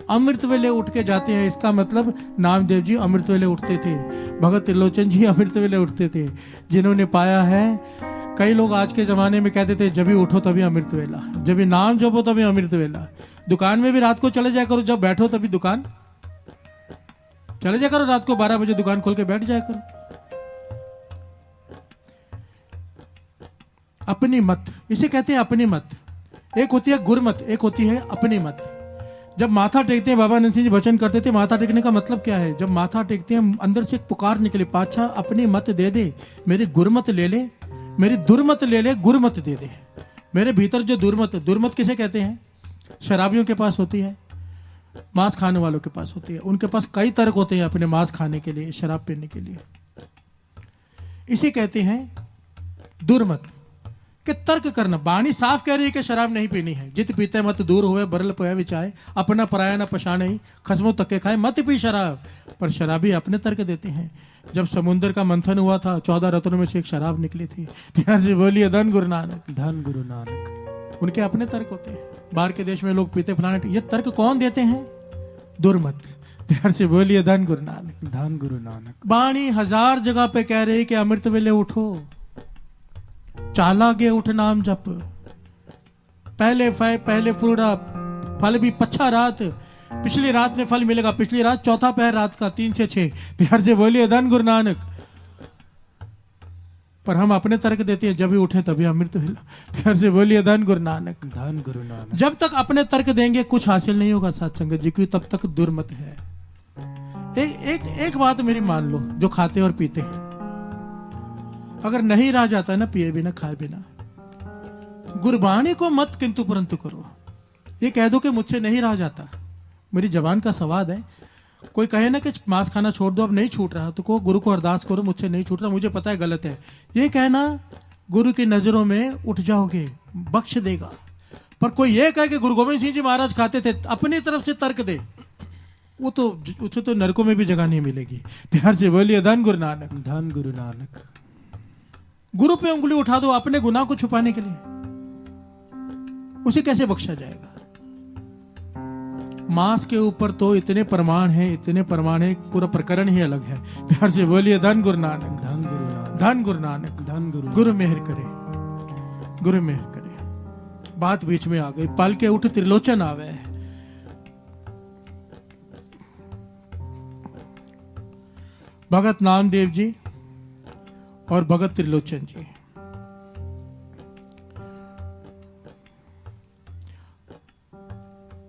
अमृत वेले उठ के जाते हैं। इसका मतलब नामदेव जी अमृत वेले उठते थे, भगत त्रिलोचन जी अमृत वेले उठते थे। जिन्होंने पाया है, कई लोग आज के जमाने में कहते थे जब भी उठो तभी अमृत वेला, जब भी नाम जपो तभी अमृत वेला। दुकान में भी रात को चले जाया करो, जब बैठो तभी दुकान चले जाया करो, रात को 12 बजे दुकान खोल के बैठ जाया करो। अपनी मत, इसे कहते हैं अपनी मत। एक होती है गुरमत, एक होती है अपनी मत। जब माथा टेकते हैं, बाबा नंद सिंह जी वचन करते थे, माथा टेकने का मतलब क्या है? जब माथा टेकते हैं अंदर से एक पुकार निकले, पाछा अपनी मत दे दे, मेरी गुरमत ले ले, मेरी दुर्मत ले ले, गुरमत दे दे। मेरे भीतर जो दुर्मत, दुर्मत किसे कहते हैं? शराबियों के पास होती है, मांस खाने वालों के पास होती है। उनके पास कई तर्क होते हैं अपने मांस खाने के लिए, शराब पीने के लिए। इसे कहते हैं दुर्मत के तर्क करना। बाणी साफ कह रही है कि शराब नहीं पीनी है। जित पीते मत दूर हुए, बरल पोया विचाए, अपना पराया न पछाने, खसमो तक्के खाए, मत पी शराब। पर शराबी अपने तर्क देते हैं। जब समुद्र का मंथन हुआ था, 14 रत्नों में से एक शराब निकली थी। प्यार से बोलिए धन गुरु नानक, धन गुरु नानक। उनके अपने तर्क होते हैं। बाहर के देश में लोग पीते फलाने, ये तर्क कौन देते हैं? दुर्मत। प्यार से बोलिए धन गुरु नानक, धन गुरु नानक। बाणी 1000 जगह पे कह रही कि अमृत वेले उठो, चालागे उठ नाम जप, पहले पूरा फल भी पच्छा रात, पिछली रात में फल मिलेगा, पिछली रात चौथा पहर रात का 3 से 6। प्यार से बोलिए धन गुरु नानक। पर हम अपने तर्क देते हैं, जब भी उठे तभी अमृत वेला। प्यार से बोलिए धन गुरु नानक, धन गुरु नानक। जब तक अपने तर्क देंगे कुछ हासिल नहीं होगा साथ संगत जी की, तब तक दुर्मत है। एक बात मेरी मान लो, जो खाते और पीते हैं, अगर नहीं रह जाता है ना पिए बिना खाए बिना, गुरबाणी को मत किंतु परंतु करो। ये कह दो कि मुझसे नहीं रहा जाता, मेरी जबान का स्वाद है। कोई कहे ना कि मांस खाना छोड़ दो, अब नहीं छूट रहा, तो को गुरु को अरदास करो, मुझसे नहीं छूट रहा, मुझे पता है गलत है। ये कहना गुरु की नजरों में उठ जाओगे, बख्श देगा। पर कोई ये कहे कि गुरु गोविंद सिंह जी महाराज खाते थे, अपनी तरफ से तर्क दे, वो तो उसे तो नरकों में भी जगह नहीं मिलेगी। प्यार से बोलिए धन गुरु नानक, धन गुरु नानक। गुरु पे उंगली उठा दो अपने गुनाह को छुपाने के लिए, उसे कैसे बख्शा जाएगा? मांस के ऊपर तो इतने प्रमाण हैं, इतने प्रमाण है, पूरा प्रकरण ही अलग है। प्यार से बोलिए धन गुरु नानक, धन गुरु नानक, धन गुरु नानक, धन गुरु। गुरु मेहर करे, गुरु मेहर करे। बात बीच में आ गई, पल के उठ त्रिलोचन आवे। भगत नामदेव जी और भगत त्रिलोचन जी,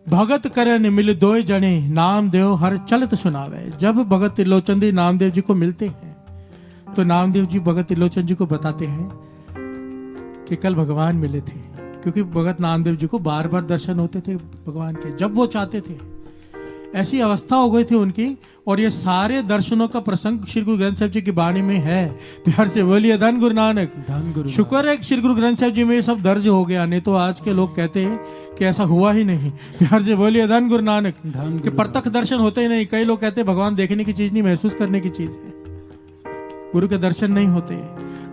भगत करन मिल दोय जने, नामदेव हर चलत सुनावे। जब भगत त्रिलोचन जी नामदेव जी को मिलते हैं तो नामदेव जी भगत त्रिलोचन जी को बताते हैं कि कल भगवान मिले थे, क्योंकि भगत नामदेव जी को बार बार दर्शन होते थे भगवान के, जब वो चाहते थे। ऐसी अवस्था हो गई थी उनकी, और ये सारे दर्शनों का प्रसंग श्री गुरु ग्रंथ साहिब जी की वाणी में है। प्यार से बोलिए धन गुरु नानक, धन गुरु। शुक्र है श्री गुरु ग्रंथ साहिब जी में ये सब दर्ज हो गया, नहीं तो आज के लोग कहते हैं कि ऐसा हुआ ही नहीं। प्यार से बोलिए धन गुरु नानक, धन कि प्रत्यक्ष दर्शन होते ही नहीं। कई लोग कहते हैं भगवान देखने की चीज नहीं, महसूस करने की चीज है। गुरु के दर्शन नहीं होते।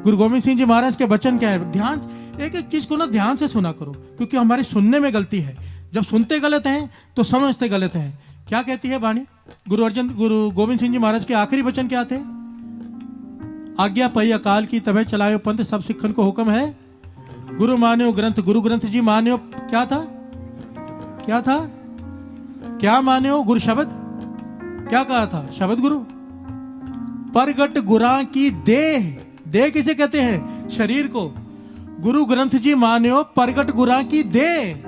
गुरु गोविंद सिंह जी महाराज के वचन क्या है? ध्यान, एक एक चीज को ना ध्यान से सुना करो, क्योंकि हमारी सुनने में गलती है। जब सुनते गलत हैं तो समझते गलत हैं। क्या कहती है वाणी? गुरु गोविंद सिंह जी महाराज के आखिरी वचन क्या थे? आज्ञा पई अकाल की, तबे चलायो पंथ, सब सिखन को हुक्म है गुरु मान्यो ग्रंथ। गुरु ग्रंथ जी मान्यो क्या था? क्या था? क्या मान्यो? गुरु शब्द। क्या कहा था? शब्द गुरु। परगट गुरा की देह, देह किसे कहते हैं? शरीर को। गुरु ग्रंथ जी मान्यो परगट गुरा की देह,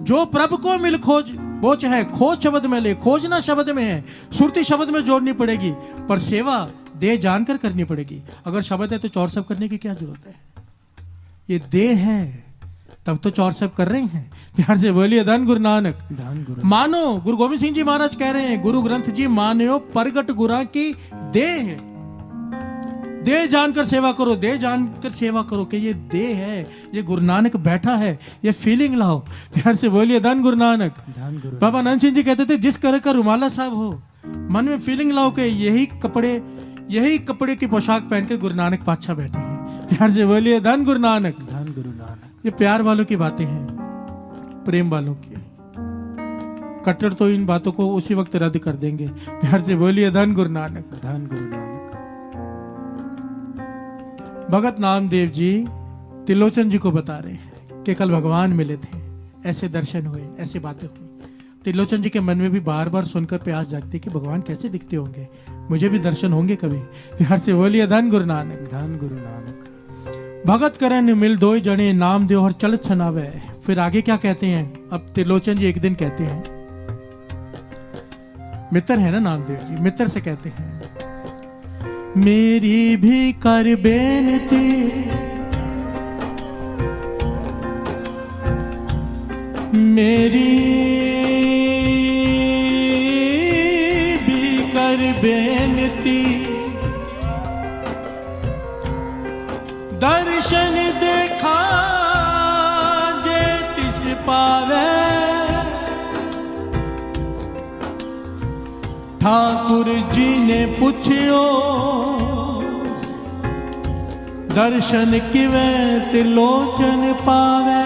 जो प्रभु को मिल खोज वो चाहे खोज शब्द में ले, खोजना शब्द में है, सुरती शब्द में जोड़नी पड़ेगी, पर सेवा देह जानकर करनी पड़ेगी। अगर शब्द है तो चौर सब करने की क्या जरूरत है? ये देह है, तब तो चौर सब कर रहे हैं। प्यार से बोलिए धन गुरु नानक, धन गुरु। मानो गुरु गोविंद सिंह जी महाराज कह रहे हैं, गुरु ग्रंथ जी मानो परगट गुरा की देह, देह जानकर सेवा करो, देह जानकर सेवा करो कि ये देह है, ये गुरु नानक बैठा है, ये फीलिंग लाओ। प्यार से बोलिए धन गुरु नानक, धन गुरु। बाबा आनंद सिंह जी कहते थे, जिस तरह का रुमाला साहब हो, मन में फीलिंग लाओ कि यही कपड़े की पोशाक पहनकर गुरु नानक पातशाह बैठे हैं। प्यार से बोलिए धन गुरु नानक, धन गुरु नानक। ये प्यार वालों की बातें हैं, प्रेम वालों की। कट्टर तो इन बातों को उसी वक्त रद्द कर देंगे। प्यार से बोलिए धन गुरु नानक, धन गुरु नानक। भगत नामदेव जी त्रिलोचन जी को बता रहे हैं कि कल भगवान मिले थे, ऐसे दर्शन हुए, ऐसी बातें हुई। त्रिलोचन जी के मन में भी बार बार सुनकर प्यास जागती कि भगवान कैसे दिखते होंगे, मुझे भी दर्शन होंगे कभी। प्यार से बोलिए धन गुरु नानक, धन गुरु नानक। भगत करन मिल दोय जने, नाम देव और चलत सनावे। फिर आगे क्या कहते हैं? अब त्रिलोचन जी एक दिन कहते हैं, मित्र है ना नामदेव जी, मित्र से कहते हैं, मेरी भी कर बेनती, मेरी भी कर बेनती, दर्शन देखा जे तिस पावे, ठाकुर जी ने पूछियो दर्शन किवे त्रिलोचन पावे।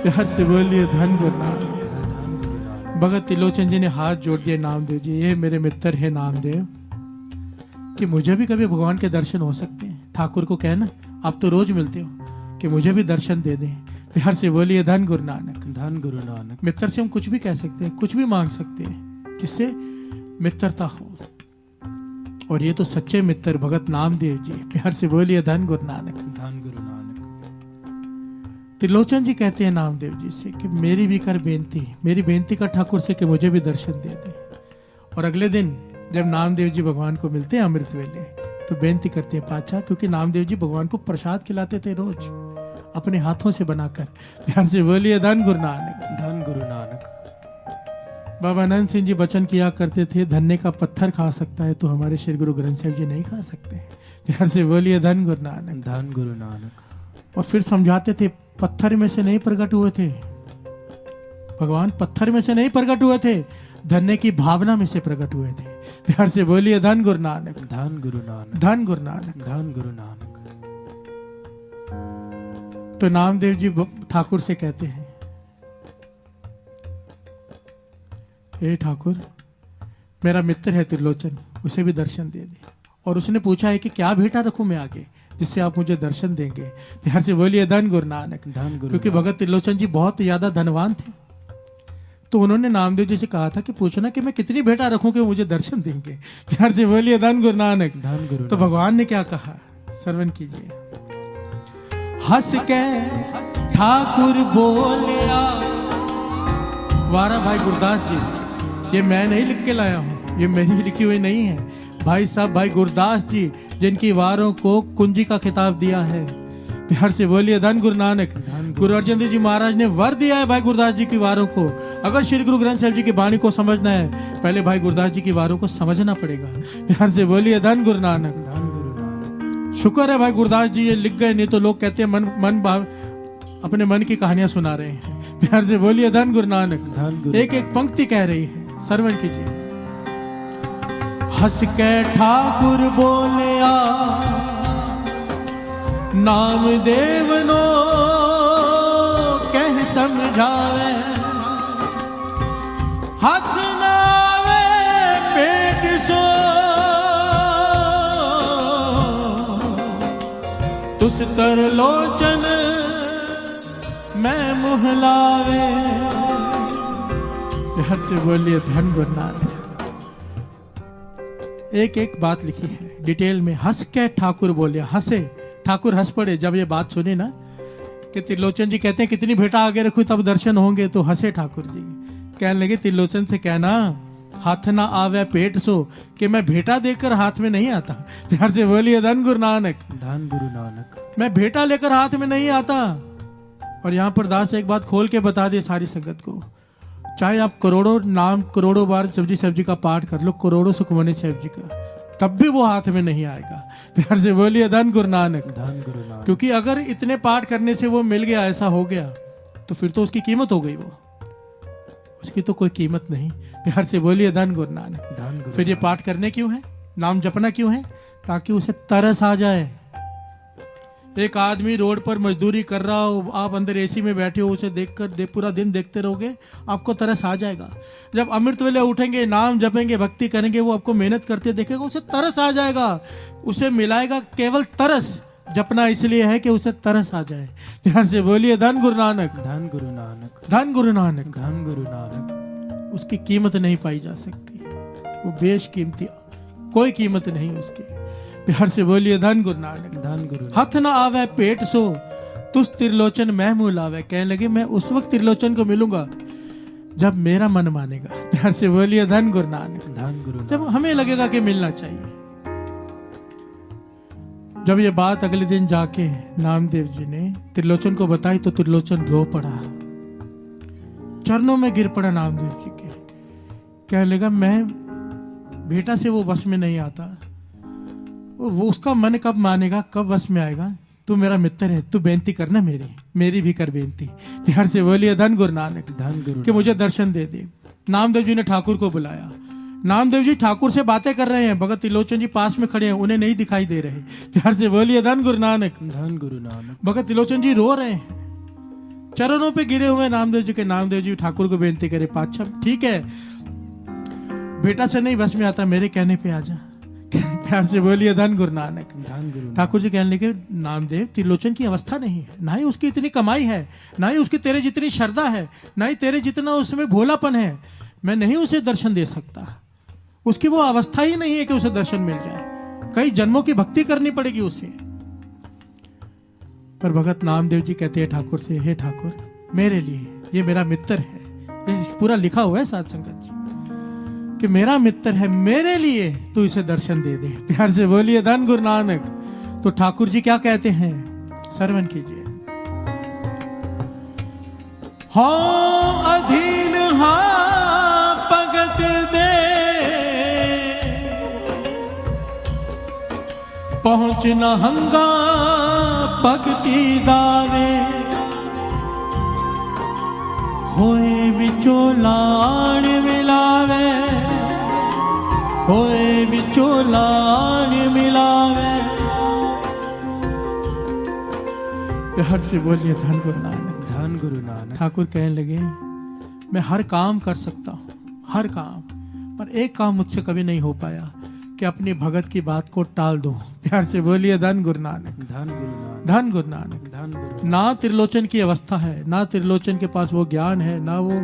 प्यार से बोलिए धन गुरु नानक। भगत त्रिलोचन जी ने हाथ जोड़ दिए नामदेव जी, ये मेरे मित्र है नामदेव, कि मुझे भी कभी भगवान के दर्शन हो सकते हैं। ठाकुर को कहना, आप तो रोज मिलते हो, कि मुझे भी दर्शन दे दें। प्यार से बोलिए धन गुरु नानक, धन गुरु नानक। मित्र से हम कुछ भी कह सकते हैं, कुछ भी मांग सकते हैं, किससे? मित्रता हो। और ये तो सच्चे मित्र भगत नामदेव जी। प्यार से बोलिए धन गुरु नानक, धन गुरु नानक। त्रिलोचन जी कहते हैं नामदेव जी से कि मेरी भी कर बेनती, मेरी बेनती कर ठाकुर से कि मुझे भी दर्शन दे दे। और अगले दिन जब नामदेव जी भगवान को मिलते हैं अमृत वेले, तो बेनती करते हैं पातशाह, क्योंकि नामदेव जी भगवान को प्रसाद खिलाते थे रोज। अपने हाथों से बनाकर। प्यार से बोलिए धन गुरु नानक। धन गुरु नानक। बाबा आनंद सिंह जी वचन किया करते थे, धन्य का पत्थर खा सकता है तो हमारे श्री गुरु ग्रंथ साहिब जी नहीं खा सकते। प्यार से बोलिए धन गुरु नानक। धन गुरु नानक। और फिर समझाते थे, पत्थर में से नहीं प्रकट हुए थे भगवान, पत्थर में से नहीं प्रकट हुए थे, धन्य की भावना में से प्रकट हुए थे। प्यार से बोलिए धन गुरु नानक। धन गुरु नानक। धन गुरु नानक। धन गुरु नानक। तो नामदेव जी ठाकुर से कहते हैं, हे ठाकुर, मेरा मित्र है त्रिलोचन, उसे भी दर्शन दे दे। और उसने पूछा है कि क्या भेंटा रखूं मैं आगे जिससे आप मुझे दर्शन देंगे। प्यार से बोलिए धन गुरु नानक। धन गुरु क्योंकि भगत त्रिलोचन जी बहुत ज्यादा धनवान थे, तो उन्होंने नामदेव जी से कहा था कि पूछना कि मैं कितनी भेंटा रखूं कि मुझे दर्शन देंगे। प्यार से बोलिए धन गुरु नानक। धन गुरु तो भगवान ने क्या कहा, श्रवण कीजिए। हंस के ठाकुर बोलिया, वारा भाई गुरदास जी, ये मैं नहीं लिख के लाया हूं, ये मेरी लिखी हुई नहीं है। भाई साहब भाई गुरदास जी, जिनकी वारों को कुंजी का खिताब दिया है। प्यार से बोलिए धन गुरु नानक। गुरु अर्जन देव जी महाराज ने वर दिया है भाई गुरदास जी की वारों को। अगर श्री गुरु ग्रंथ साहिब जी की वाणी को समझना है, पहले भाई गुरदास जी की वारों को समझना पड़ेगा। प्यार से बोलिए धन गुरु नानक। धन गुरु नानक। शुक्र है भाई गुरदास जी ये लिख गए, नहीं तो लोग कहते हैं मन भाव अपने मन की कहानियां सुना रहे हैं। प्यार से बोलिए धन गुरु नानक। धन गुरु एक एक पंक्ति कह रही है, श्रवण कीजिए। हंस के ठाकुर बोलिया, नाम देवनो कह समझावे, हाथ नावे पेट सो, तुस कर लोचन मैं मुहलावे। प्यार से बोलिए धन गुरु नानक। एक एक बात लिखी है डिटेल में। हंस के ठाकुर बोलिया, हंसे ठाकुर हंस पड़े जब ये बात सुनी ना कि त्रिलोचन जी कहते हैं कितनी भेंटा आगे रखूं तब दर्शन होंगे, तो हंसे ठाकुर जी। कहने लगे त्रिलोचन से कहना, हाथ ना आवे पेट सो, कि मैं भेंटा देकर हाथ में नहीं आता। प्यार से बोलिए धन गुरु नानक। धन गुरु नानक। मैं भेंटा लेकर हाथ में नहीं आता। और यहाँ पर दास एक बात खोल के बता दे सारी संगत को, चाहे आप करोड़ों नाम करोड़ों बार जपजी का पाठ कर लो, करोड़ों सुखमनी साहिब जी का, तब भी वो हाथ में नहीं आएगा। प्यार से बोलिए धन गुरु नानक। धन गुरु नानक। क्योंकि अगर इतने पाठ करने से वो मिल गया, ऐसा हो गया, तो फिर तो उसकी कीमत हो गई, वो उसकी तो कोई कीमत नहीं। प्यार से बोलिए धन गुरु नानक। धन गुरु। फिर ये पाठ करने क्यों है, नाम जपना क्यों है? ताकि उसे तरस आ जाए। एक आदमी रोड पर मजदूरी कर रहा हो, आप अंदर एसी में बैठे हो, उसे देखकर पूरा दिन देखते रहोगे, आपको तरस आ जाएगा। जब अमृत वेले उठेंगे, नाम जपेंगे, भक्ति करेंगे, वो आपको मेहनत करते देखेगा, उसे तरस आ जाएगा। उसे मिलाएगा केवल तरस। जपना इसलिए है कि उसे तरस आ जाए। ध्यान से बोलिए धन गुरु नानक। धन गुरु नानक। धन गुरु नानक। धन गुरु नानक। उसकी कीमत नहीं पाई जा सकती, वो बेशकीमती, कोई कीमत नहीं उसकी। प्यार से बोलिए धन गुरु नानक। धन गुरु। हथ न आवे पेट सो, तुस त्रिलोचन मैं मुँह लावे। कहने लगे मैं उस वक्त त्रिलोचन को मिलूंगा जब मेरा मन मानेगा। प्यार से बोलिए धन गुरु नानक। धन गुरु। जब हमें लगेगा कि मिलना चाहिए। जब ये बात अगले दिन जाके नामदेव जी ने त्रिलोचन को बताई तो त्रिलोचन रो पड़ा, चरणों में गिर पड़ा नामदेव जी के। कहने लगा मैं बेटा से वो बस में नहीं आता, वो उसका मन कब मानेगा, कब बस में आएगा। तू मेरा मित्र है, तू बेनती करना मेरी भी कर बेनती। प्यार से बोलिए धन गुरु नानक। धन गुरु। कि मुझे दर्शन दे दे। नामदेव जी ने ठाकुर को बुलाया। नामदेव जी ठाकुर से बातें कर रहे हैं, भगत त्रिलोचन जी पास में खड़े हैं, उन्हें नहीं दिखाई दे रहे। प्यार से बोलिए धन गुरु नानक। धन गुरु नानक। भगत त्रिलोचन जी रो रहे हैं, चरणों पे गिरे हुए नामदेव जी के। नामदेव जी ठाकुर को बेनती करे, पातशाह ठीक है, बेटा से नहीं बस में आता, मेरे कहने पे आ जा। प्यार से बोलिए धन गुरु नानक। धन गुरु। ठाकुर जी कहने लगे नामदेव त्रिलोचन की अवस्था नहीं है, ना ही उसकी इतनी कमाई है, ना ही उसकी तेरे जितनी श्रद्धा है, ना ही तेरे जितना उसमें भोलापन है। मैं नहीं उसे दर्शन दे सकता, उसकी वो अवस्था ही नहीं है कि उसे दर्शन मिल जाए। कई जन्मों की भक्ति करनी पड़ेगी उसे। पर भगत नामदेव जी कहते हैं ठाकुर से, हे ठाकुर मेरे लिए, ये मेरा मित्र है, ये पूरा लिखा हुआ है साध संगत जी कि मेरा मित्र है, मेरे लिए तू इसे दर्शन दे दे। प्यार से बोलिए धन गुरु नानक। तो ठाकुर जी क्या कहते हैं, श्रवण कीजिए। हो अधीन हा भगत दे पहुंच न हंगा भगती दावे होए विचोलाण मिलावे होए विचोलाण मिलावे। प्यार से बोलिए धन गुरु नानक। धन गुरु नानक। ठाकुर कहने लगे मैं हर काम कर सकता हूँ, हर काम, पर एक काम मुझसे कभी नहीं हो पाया कि अपनी भगत की बात को टाल दूं। प्यार से बोलिए धन गुरु नानक। धन गुरु नानक। धन गुरु नानक। धन गुरु। ना त्रिलोचन की अवस्था है, ना त्रिलोचन के पास वो ज्ञान है, ना वो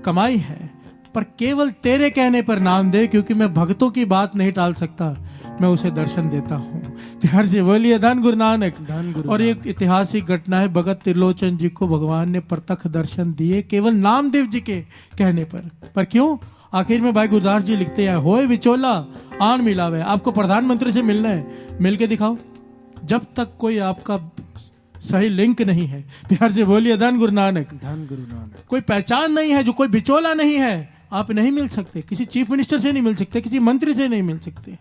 कमाई है, पर केवल तेरे कहने पर नाम दे, क्योंकि मैं भक्तों की बात नहीं टाल सकता, मैं उसे दर्शन देता हूँ। प्यार से बोलिए धन गुरु नानक। धन गुरु। और एक ऐतिहासिक घटना है, भगत त्रिलोचन जी को भगवान ने प्रत्यक्ष दर्शन दिए केवल नामदेव जी के कहने पर क्यों? आखिर में भाई गुरदास जी लिखते हैं होए विचोला आन मिलावे। आपको प्रधानमंत्री से मिलना है, मिल के दिखाओ। जब तक कोई आपका सही लिंक नहीं है, प्यार से बोलिए धन गुरु नानक। धन गुरु नानक। कोई पहचान नहीं है, जो कोई बिचौला नहीं है, आप नहीं मिल सकते। किसी चीफ मिनिस्टर से नहीं मिल सकते, किसी मंत्री से नहीं मिल सकते।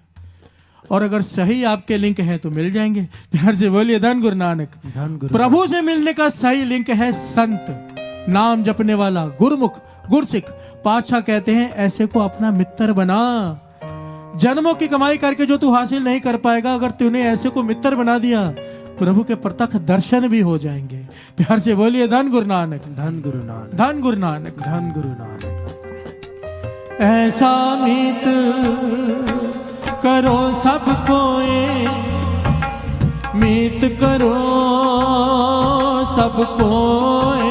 और अगर सही आपके लिंक है तो मिल जाएंगे। प्यार से बोलिए धन गुरु नानक। धन गुरु। प्रभु से मिलने का सही लिंक है संत, नाम जपने वाला, गुरमुख, गुरसिख। पातशाह कहते हैं ऐसे को अपना मित्र बना। जन्मों की कमाई करके जो तू हासिल नहीं कर पाएगा, अगर तूने ऐसे को मित्र बना दिया, प्रभु के प्रत्यक्ष दर्शन भी हो जाएंगे। प्यार से बोलिए धन गुरु नानक। धन गुरु नानक। धन गुरु नानक। धन गुरु नानक। ऐसा मीत करो सब कोई, मीत करो सब कोई।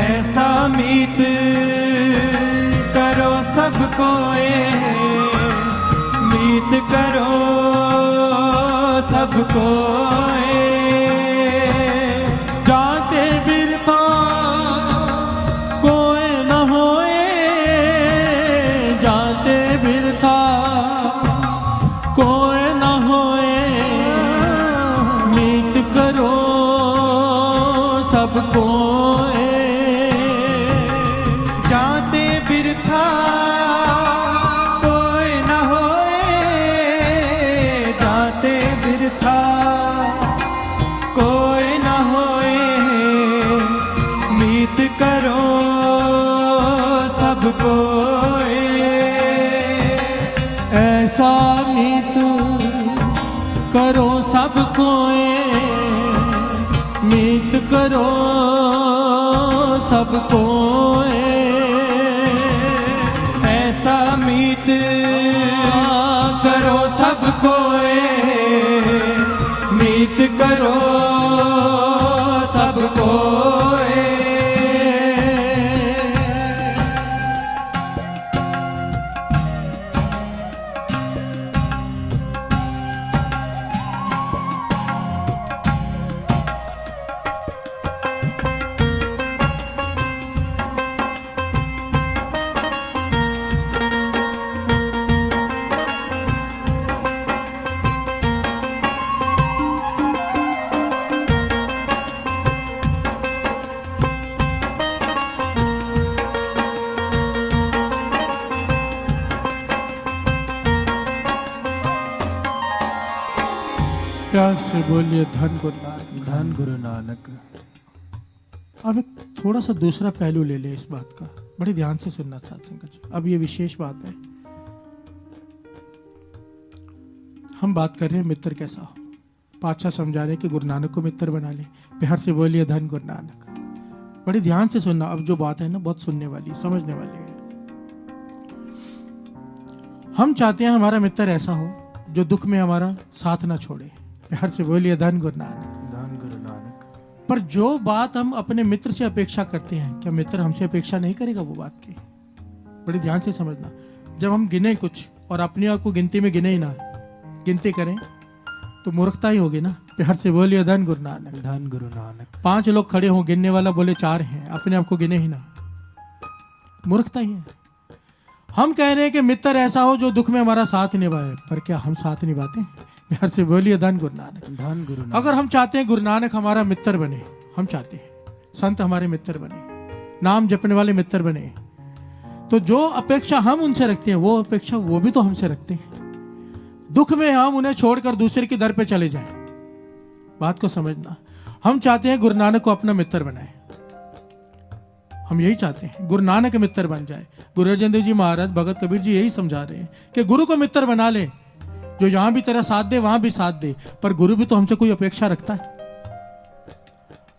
ऐसा मीत करो सब कोई, मीत करो सब कोई। जाते बिरथा कोई न होए, जाते बिरथा कोई न होए, मीत करो सब कोई। जाते बिरथा कोई न होए, जाते बिरथा कोई न होए, मीत करो सब कोई। ऐसा मीत करो सब कोई, मीत करो सब कोई। ऐसा मीत करो सब कोई, मीत करो सब कोई। प्यार से बोलिए धन गुरु नानक। धन गुरु नानक। अब एक थोड़ा सा दूसरा पहलू ले ले इस बात का, बड़े ध्यान से सुनना साथ संगत जी। अब ये विशेष बात है, हम बात कर रहे हैं मित्र कैसा हो। पातशाह समझा रहे हैं कि गुरु नानक को मित्र बना ले। प्यार से बोलिए धन गुरु नानक। बड़े ध्यान से सुनना, अब जो बात है ना बहुत सुनने वाली, समझने वाली है। हम चाहते हैं हमारा मित्र ऐसा हो जो दुख में हमारा साथ ना छोड़े। प्यार से बोलिए धन गुरु नानक। धन गुरु नानक। पर जो बात हम अपने मित्र से अपेक्षा करते हैं, क्या मित्र हमसे अपेक्षा नहीं करेगा वो बात की? बड़े ध्यान से समझना। जब हम गिने कुछ और अपने आप को गिनती में गिने ही ना, गिनती करें तो मूर्खता ही होगी ना। प्यार से बोलिए धन गुरु नानक। धन गुरु नानक। 5 लोग खड़े हों, गिनने वाला बोले 4 हैं, अपने आप को गिने ही ना, मूर्खता ही है। हम कह रहे हैं कि मित्र ऐसा हो जो दुख में हमारा साथ निभाए, पर क्या हम साथ निभाते हैं? प्यार से बोलिए धन गुरु नानक। धन गुरु नानक। अगर हम चाहते हैं गुरु नानक हमारा मित्र बने, हम चाहते हैं, संत हमारे मित्र बने, नाम जपने वाले मित्र बने। तो जो अपेक्षा हम उनसे रखते हैं वो अपेक्षा वो भी तो हमसे रखते हैं। दुख में हम उन्हें छोड़कर दूसरे के दर पे चले जाएं, बात को समझना। हम चाहते हैं गुरु नानक को अपना मित्र बनाए, हम यही चाहते हैं गुरु नानक मित्र बन जाए। गुरु अर्जन देव जी महाराज, भगत कबीर जी यही समझा रहे हैं कि गुरु को मित्र बना ले, जो यहां भी तेरा साथ दे वहां भी साथ दे, पर गुरु भी तो हमसे कोई अपेक्षा रखता है।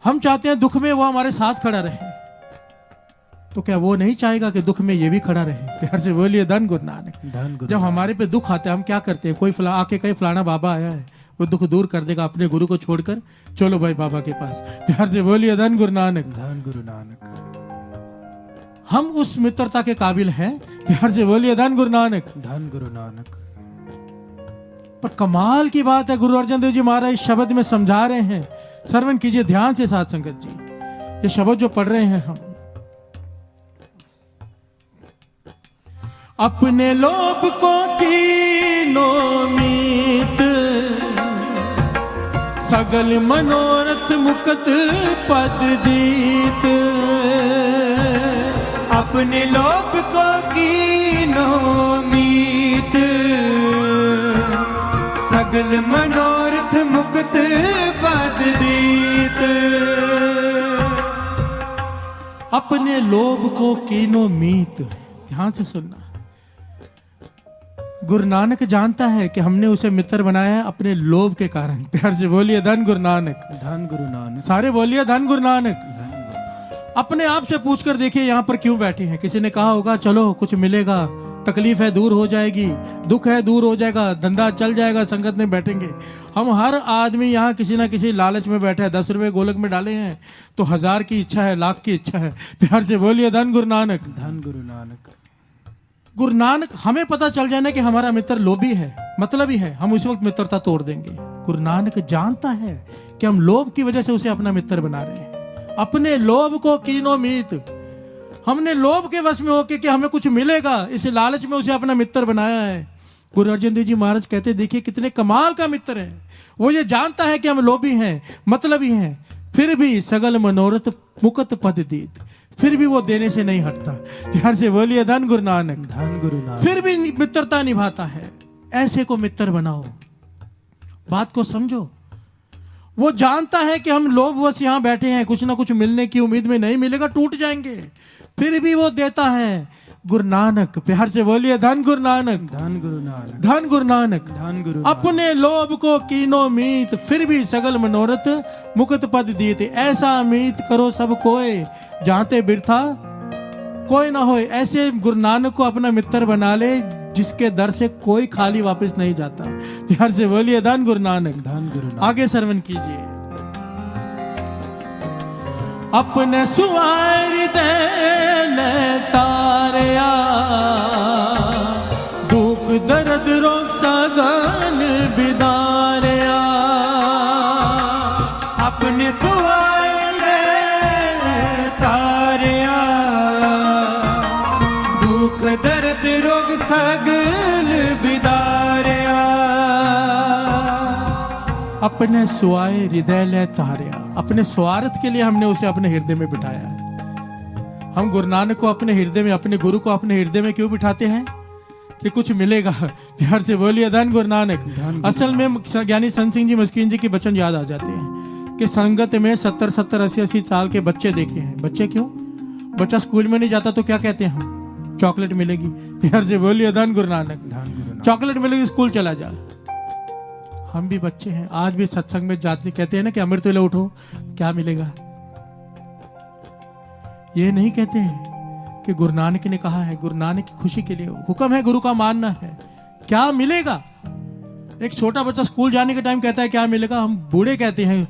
हम चाहते हैं दुख में वो हमारे साथ खड़ा रहे, तो क्या वो नहीं चाहेगा कि दुख में ये भी खड़ा रहे? प्यार से बोलिए धन गुरु नानक। जब हमारे पे दुख आता है हम क्या करते हैं? कोई आके कहीं फलाना बाबा आया है, वो दुख दूर कर देगा, अपने गुरु को छोड़कर चलो भाई बाबा के पास। प्यार से बोलिए धन गुरु नानक। धन गुरु नानक। हम उस मित्रता के काबिल हैं। प्यार से बोलिए धन गुरु नानक। धन गुरु नानक। पर कमाल की बात है, गुरु अर्जन देव जी महाराज इस शब्द में समझा रहे हैं, श्रवण कीजिए ध्यान से साथ संगत जी। ये शब्द जो पढ़ रहे हैं हम, अपने लोभ को कीनो मीत, सगल मनोरथ मुकत पद दीत। अपने लोभ को कीनो मीत, सगल मनोरथ मुक्त पद दीत। अपने लोभ को कीनो मीत, ध्यान से सुनना। गुरु नानक जानता है कि हमने उसे मित्र बनाया है अपने लोभ के कारण। प्यार से बोलिए धन गुरु नानक। धन गुरु नानक। सारे बोलिए धन गुरु नानक। अपने आप से पूछकर देखिए यहाँ पर क्यों बैठे हैं। किसी ने कहा होगा चलो कुछ मिलेगा, तकलीफ है दूर हो जाएगी, दुख है दूर हो जाएगा, धंधा चल जाएगा, संगत में बैठेंगे। हम हर आदमी यहाँ किसी ना किसी लालच में बैठे हैं। 10 रुपए गोलक में डाले हैं तो 1000 की इच्छा है, लाख की इच्छा है। प्यार से बोलिए धन गुरु नानक। धन गुरु नानक। गुरु नानक, हमें पता चल जाए ना कि हमारा मित्र लोभी है, मतलबी है, हम उस वक्त मित्रता तोड़ देंगे। गुरु नानक जानता है कि हम लोभ की वजह से उसे अपना मित्र बना रहे हैं। अपने लोभ को कीनो मीत, हमने लोभ के वश में होके कि हमें कुछ मिलेगा, इस लालच में उसे अपना मित्र बनाया है। गुरु अर्जन देव जी महाराज कहते देखिए कितने कमाल का मित्र है। वो ये जानता है कि हम लोभी हैं, मतलबी हैं, फिर भी सगल मनोरथ मुकत पद दीत, फिर भी वो देने से नहीं हटता। प्यार से बोलिए धन गुरु नानक। धन गुरु नानक। फिर भी मित्रता निभाता है। ऐसे को मित्र बनाओ, बात को समझो। वो जानता है कि हम लोभवश यहाँ बैठे हैं, कुछ ना कुछ मिलने की उम्मीद में, नहीं मिलेगा टूट जाएंगे, फिर भी वो देता है। गुरु नानक, प्यार से बोलिए धन गुरु नानक। धन गुरु नानक। धन गुरु नानक। धन गुरु। अपने लोभ को कीनो मीत, फिर भी सगल मनोरथ मुक्त पद दीत। ऐसा मीत करो सब कोय, जानते बिरथा कोई ना होए। ऐसे गुरु नानक को अपना मित्र बना ले जिसके दर से कोई खाली वापस नहीं जाता। प्यार से बोलिए धन गुरु नानक। धन गुरु नानक। आगे श्रवण कीजिए। अपने सुवार दे तारया, दुख दर्द रोग सगन बिदारया। अपने सुवार दे तारया, दुख दर्द रोग सगल बिदारया। अपने सुआए हृदय ले तारया, अपने स्वार्थ के लिए हमने उसे अपने हृदय में बिठाया है। हम गुरु नानक को अपने हृदय में, अपने गुरु को अपने हृदय में क्यों बिठाते हैं? कि कुछ मिलेगा। प्यार से बोलिए धन गुरु नानक। असल में ज्ञानी संत सिंह जी मस्कीन जी के वचन याद आ जाते हैं कि संगत में 70-70, 80-80 साल के बच्चे देखे हैं। बच्चे क्यों? बच्चा स्कूल में नहीं जाता तो क्या कहते हैं हम? चॉकलेट मिलेगी। प्यार से बोलिए धन गुरु नानक। चॉकलेट मिलेगी, स्कूल चला जा। हम भी बच्चे हैं, आज भी सत्संग में जाते कहते हैं ना कि अमृत वेले उठो, क्या मिलेगा? ये नहीं कहते हैं कि गुरु नानक ने कहा है, गुरु नानक की खुशी के लिए हुक्म है, गुरु का मानना है। क्या मिलेगा? एक छोटा बच्चा स्कूल जाने के टाइम कहता है क्या मिलेगा। हम बूढ़े कहते हैं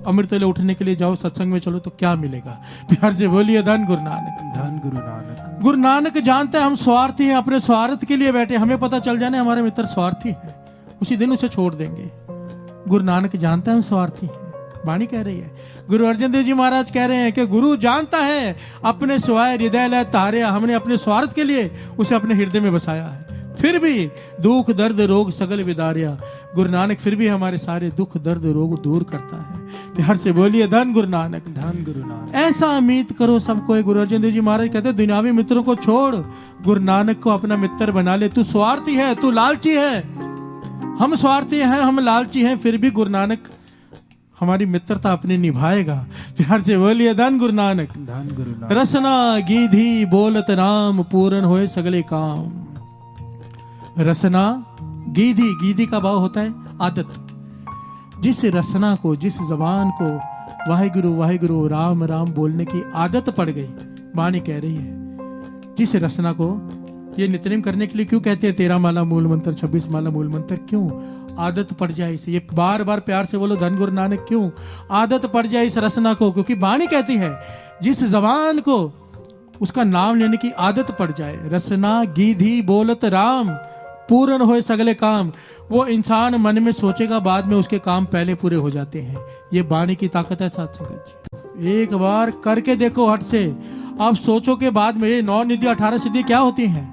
अमृत वेले उठने के लिए जाओ, सत्संग में चलो, तो क्या मिलेगा? प्यार से बोलिए धन गुरु नानक। धन गुरु नानक। गुरु नानक जानते हैं हम स्वार्थी हैं, अपने स्वार्थ के लिए बैठे। हमें पता चल जाने हमारे मित्र स्वार्थी है, उसी दिन उसे छोड़ देंगे। गुरु नानक जानता है हम स्वार्थी हैं। वाणी कह रही है, गुरु अर्जन देव जी महाराज कह रहे हैं कि गुरु जानता है अपने स्वाय हृदय ले तारे, हमने अपने स्वार्थ के लिए उसे अपने हृदय में बसाया है। फिर भी दुख दर्द रोग सगल विदारिया, गुरु नानक फिर भी हमारे सारे दुख दर्द रोग दूर करता है। प्यार से बोलिए धन गुरु नानक, धन गुरु नानक। ऐसा उम्मीद करो सबको। गुरु अर्जन देव जी महाराज कहते हैं दुनियावी मित्रों को छोड़, गुरु नानक को अपना मित्र बना ले। तू स्वार्थी है, तू लालची है, हम स्वार्थी हैं, हम लालची हैं, फिर भी गुरु नानक हमारी मित्रता अपनी निभाएगा। प्यार से बोलिए धन गुरु नानक, धन गुरु नानक। रसना गीधी बोलत नाम, पूर्ण होए सगले काम। रसना गीधी, गीधी का भाव होता है आदत। जिस रसना को, जिस जबान को वाहिगुरु वाहिगुरु राम राम बोलने की आदत पड़ गई, वाणी कह रही है, जिस रसना को ये नित्यनेम करने के लिए क्यों कहते हैं 13 माला मूल मंत्र, 26 माला मूल मंत्र, क्यों? आदत पड़ जाए इसे। ये बार बार प्यार से बोलो धन गुरु नानक, क्यों? आदत पड़ जाए इस रसना को, क्योंकि वाणी कहती है जिस जबान को उसका नाम लेने की आदत पड़ जाए। रसना गीधी बोलत राम, पूर्ण होए सगले काम। वो इंसान मन में सोचेगा, बाद में उसके काम पहले पूरे हो जाते हैं। ये वाणी की ताकत है साथ संगत जी। एक बार करके देखो हट से, आप सोचो के बाद में ये 9 निधि 18 सिद्धि क्या होती हैं।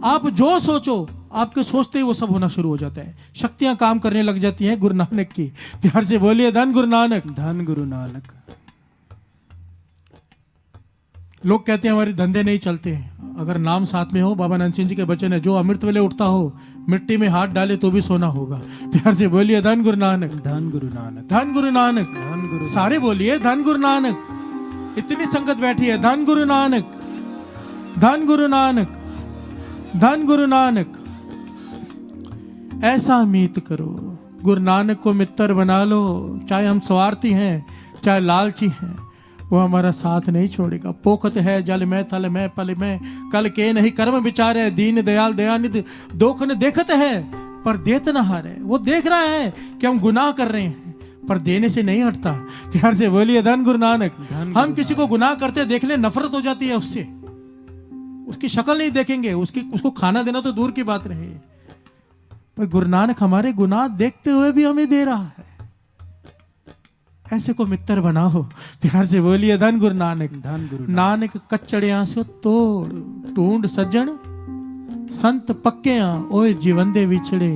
आप जो सोचो, आपके सोचते ही वो सब होना शुरू हो जाता है, शक्तियां काम करने लग जाती हैं गुरु नानक की। प्यार से बोलिए धन गुरु नानक, धन गुरु नानक। लोग कहते हैं हमारे धंधे नहीं चलते हैं, अगर नाम साथ में हो। बाबा नानक सिंह जी के वचन है, जो अमृत वेले उठता हो मिट्टी में हाथ डाले तो भी सोना होगा। प्यार से बोलिए धन गुरु नानक, धन गुरु नानक। धन गुरु नानक, धन गुरु। सारे बोलिए धन गुरु नानक। इतनी संगत बैठी है, धन गुरु नानक, धन गुरु नानक, धन गुरु नानक। ऐसा उम्मीद करो, गुरु नानक को मित्र बना लो। चाहे हम स्वार्थी हैं, चाहे लालची हैं, वो हमारा साथ नहीं छोड़ेगा। पोखत है जल में, थल में, पल में, कल के नहीं कर्म विचारे। दीन दयाल दयानिधि दोख न देखत है, पर देत न हारे। वो देख रहा है कि हम गुनाह कर रहे हैं, पर देने से नहीं हटता। प्यार से बोलिए धन गुरु नानक। हम किसी को गुनाह करते देख ले, नफरत हो जाती है उससे, उसकी शक्ल नहीं देखेंगे, उसको खाना देना तो दूर की बात रहे, पर गुरु नानक हमारे गुनाह देखते हुए भी हमें दे रहा है। ऐसे को मित्र बनाओ। प्यार से बोलिए धन गुरु नानक, धन गुरु नानक कच्चड़ियां सो तोड़, टूंड सज्जन संत पक्कियां, ओए जीवंदे विछड़े,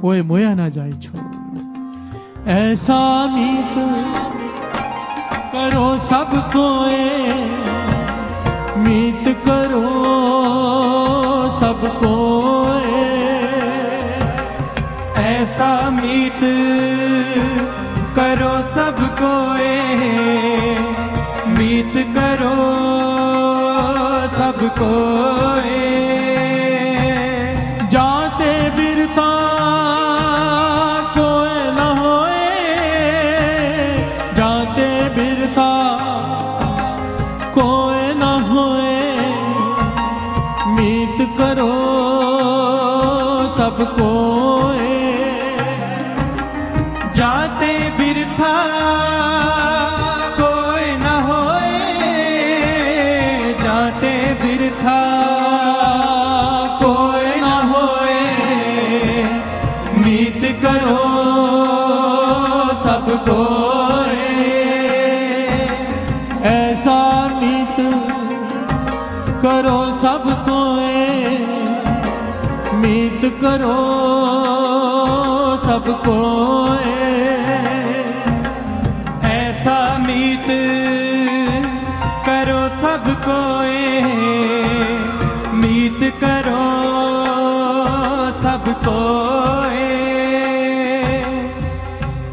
ओए मोया ना जाए छोड़। ऐसा मीत करो सबको, मीत करो सबको, ऐसा मीत करो सबको, मीत करो सबको। जाते बिरता कोई न होए, जाते बिरता कोई न होए, मीत करो सबको। जाते बिरथा कोई न होए, जाते बिरथा कोई न होए, मीत करो सबको। ऐसा मीत करो सबको, मीत करो सबको। ऐसा मीत करो सबको, मीत करो सबको।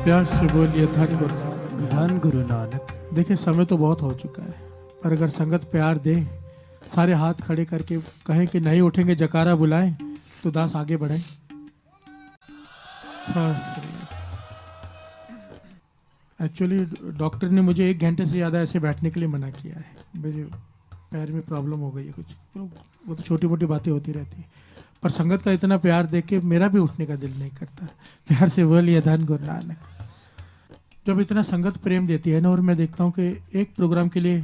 प्यार से बोलिए धन गुरु नानक, धन गुरु नानक। देखिए समय तो बहुत हो चुका है, पर अगर संगत प्यार दे, सारे हाथ खड़े करके कहें कि नहीं उठेंगे, जकारा बुलाएं, तो दास आगे बढ़े। एक्चुअली डॉक्टर ने मुझे 1 घंटे से ज़्यादा ऐसे बैठने के लिए मना किया है। मुझे पैर में प्रॉब्लम हो गई है कुछ, वो तो छोटी मोटी बातें होती रहती है, पर संगत का इतना प्यार देख के मेरा भी उठने का दिल नहीं करता। प्यार से बोलिए धन गुरु नानक। जब इतना संगत प्रेम देती है ना, और मैं देखता हूँ कि एक प्रोग्राम के लिए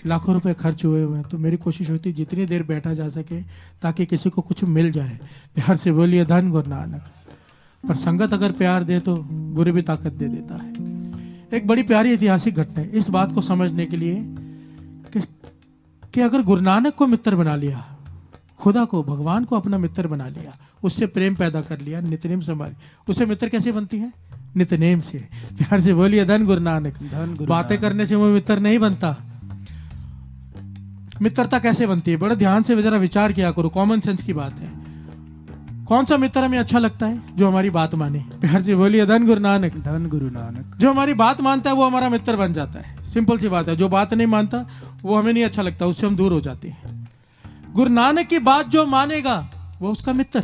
लाखों रुपए खर्च हुए हैं, तो मेरी कोशिश होती है जितनी देर बैठा जा सके ताकि किसी को कुछ मिल जाए। प्यार से बोलिए धन गुरु नानक। पर संगत अगर प्यार दे तो गुरु भी ताकत दे देता है। एक बड़ी प्यारी ऐतिहासिक घटना है इस बात को समझने के लिए कि अगर गुरु नानक को मित्र बना लिया, खुदा को, भगवान को अपना मित्र बना लिया, उससे प्रेम पैदा कर लिया, नित्यनेम संभाली। उससे मित्र कैसे बनती है? नित्यनेम से। प्यार से बोलिए धन गुरु नानक। धन गुरु बातें करने से वो मित्र नहीं बनता। मित्रता कैसे बनती है? बड़े ध्यान से जरा विचार किया करो, कॉमन सेंस की बात है। कौन सा मित्र हमें अच्छा लगता है? जो हमारी बात माने। प्यार से बोलिए धन गुरु नानक। धन गुरु नानक। जो हमारी बात मानता है वो हमारा मित्र बन जाता है। सिंपल सी बात है। जो बात नहीं मानता वो हमें नहीं अच्छा लगता, उससे हम दूर हो जाते हैं। गुरु नानक की बात जो मानेगा वो उसका मित्र,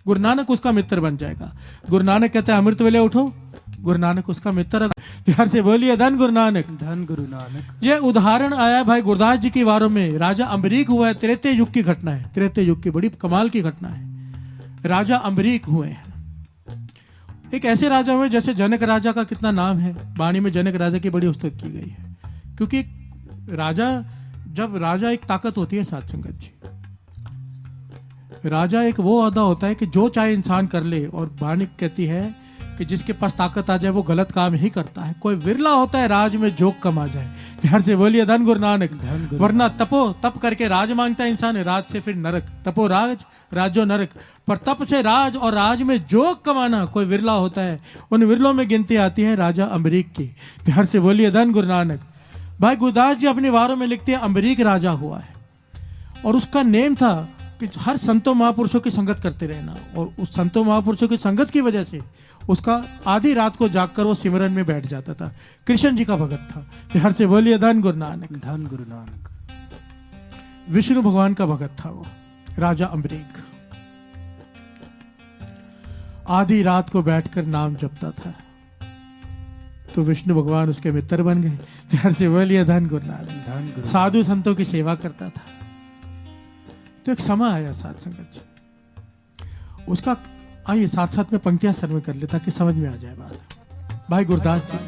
गुरु नानक उसका मित्र बन जाएगा। गुरु नानक कहते हैं अमृत वेले उठो, गुरु नानक उसका मित्र। प्यार से बोलिए धन गुरु नानक। धन गुरु नानक। ये उदाहरण आया भाई गुरदास जी की वारों में। राजा अम्बरीक हुआ है, त्रेते युग की घटना है। त्रेते युग की बड़ी कमाल की घटना है। राजा अम्बरीक हुए हैं। एक ऐसे राजा हुए जैसे जनक राजा का कितना नाम है, वाणी में जनक राजा की बड़ी उस्तत की गई है। क्योंकि राजा, जब राजा एक ताकत होती है साथ संगत जी, राजा एक वो अदा होता है कि जो चाहे इंसान कर ले। और वाणी कहती है कि जिसके पास ताकत आ जाए वो गलत काम ही करता है। कोई विरला होता है राज में जोग कम आ जाए। प्यार से बोलिए धन गुरु नानक। वरना तप करके राज मांगता है इंसान, राज से फिर नरक। तपो राज, राजो नरक। पर तप से राज और राज में जोग कमाना कोई विरला होता है। उन विरलों में गिनती आती है राजा अम्बरीक की। प्यार से बोलिए धन गुरु नानक। भाई गुरदास जी अपने वारों में लिखते हैं अम्बरीक राजा हुआ है और उसका नेम था कि हर संतों महापुरुषों की संगत करते रहना। और उस संतों महापुरुषों की संगत की वजह से उसका आधी रात को जागकर वो सिमरन में बैठ जाता था। कृष्ण जी का भगत था। प्यार से बोलिए धन गुरु नानक। धन गुरु नानक। विष्णु भगवान का भगत था वो राजा अम्बरीक। आधी रात को बैठकर नाम जपता था तो विष्णु भगवान उसके मित्र बन गए। प्यार से बोलिए धन गुरु नानक। धन गुरु। साधु संतों की सेवा करता था। तो एक समय आया साथ संगत जी, उसका, आइए साथ साथ में पंक्तियां सर में कर ले ताकि समझ में आ जाए बात। भाई गुरदास जी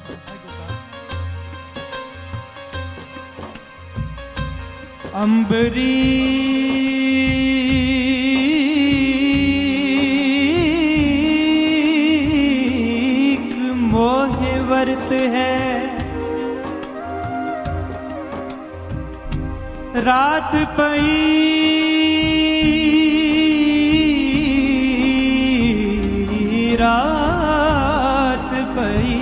अम्बरीक मोहे वर्त है, रात पई रात पई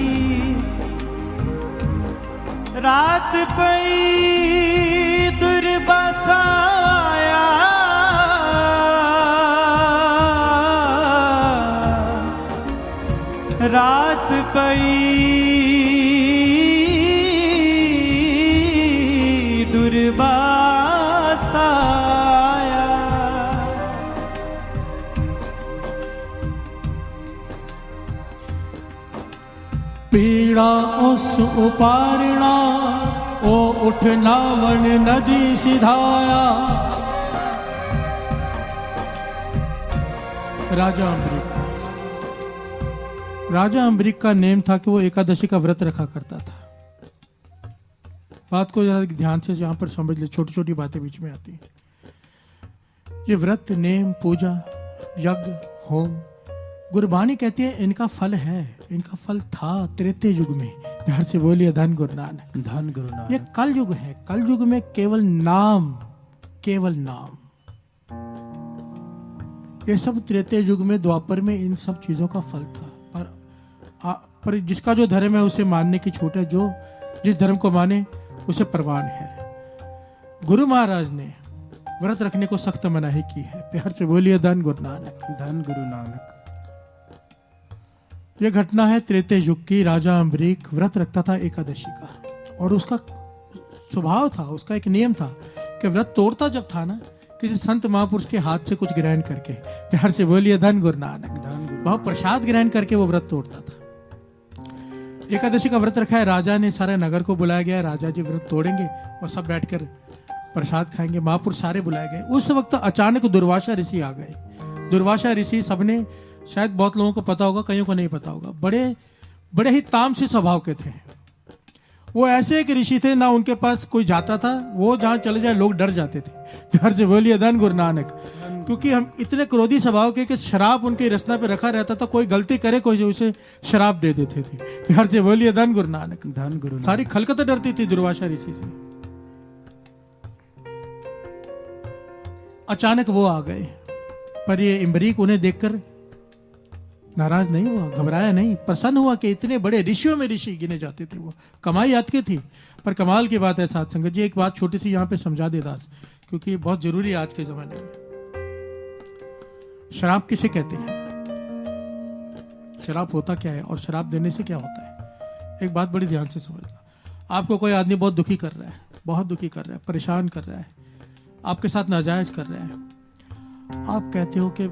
रात पई दुर्बसाया, रात पई दुर्बसाया। पीड़ा उस उपारणा ओ उठ नावन नदी सिधाया। राजा अम्बरीक, राजा अम्बरीक का नेम था कि वो एकादशी का व्रत रखा करता था। बात को जरा ध्यान से यहां पर समझ ले, छोटी छोटी बातें बीच में आती हैं। ये व्रत, नेम, पूजा, यज्ञ, होम, गुरबाणी कहती है इनका फल है, इनका फल था त्रेते युग में। प्यार से बोलिए धन गुरु नानक। धन गुरु नानक। ये कल युग है। कल युग में केवल नाम, केवल नाम। ये सब त्रेते युग में, द्वापर में इन सब चीजों का फल था। पर जिसका जो धर्म है उसे मानने की छूट है। जो जिस धर्म को माने उसे परवान है। गुरु महाराज ने व्रत रखने को सख्त मनाही की है। प्यार से बोलिए धन गुरु नानक। धन गुरु नानक। यह घटना है त्रेते युग की। राजा अम्बरीक व्रत रखता था एकादशी का और उसका स्वभाव था, उसका एक नियम था कि व्रत तोड़ता जब था ना, किसी संत महापुरुष के हाथ से कुछ ग्रहण करके। प्यार से बोलिए धन गुरु नानक। बहुत प्रसाद ग्रहण करके वो व्रत तोड़ता था। एकादशी का व्रत रखा है, राजा ने सारे नगर को बुलाया गया। राजा जी व्रत तोड़ेंगे और सब बैठकर प्रसाद खाएंगे। महापुरुष सारे बुलाए गए। उस वक्त अचानक दुर्वासा ऋषि आ गए। दुर्वासा ऋषि सबने, शायद बहुत लोगों को पता होगा, कईयों को नहीं पता होगा, बड़े ही तामसी स्वभाव के थे। वो ऐसे एक ऋषि थे, ना उनके पास कोई जाता था, वो जहां चले जाए लोग डर जाते थे। प्यार से बोलिए धन गुरु नानक। क्योंकि हम इतने क्रोधी स्वभाव के कि शराब उनकी रचना पे रखा रहता था, कोई गलती करे कोई उसे शराब दे देते थे। प्यार से बोलिए धन गुरु नानक। धन गुरु नानक। सारी खलकत डरती थी दुर्वासा ऋषि से। अचानक वो आ गए, पर ये इम्बरीक उन्हें देखकर नाराज नहीं हुआ, घबराया नहीं, प्रसन्न हुआ कि इतने बड़े ऋषियों में ऋषि गिने जाते थे। वो कमाई याद की थी। पर कमाल की बात है साथ संगत जी, एक बात छोटी सी यहाँ पे समझा दे दास, क्योंकि बहुत जरूरी है आज के जमाने में। शराब किसे कहते हैं, शराब होता क्या है और शराब देने से क्या होता है, एक बात बड़ी ध्यान से समझना। आपको कोई आदमी बहुत दुखी कर रहा है, बहुत दुखी कर रहा है, परेशान कर रहा है, आपके साथ नाजायज कर रहा है। आप कहते हो कि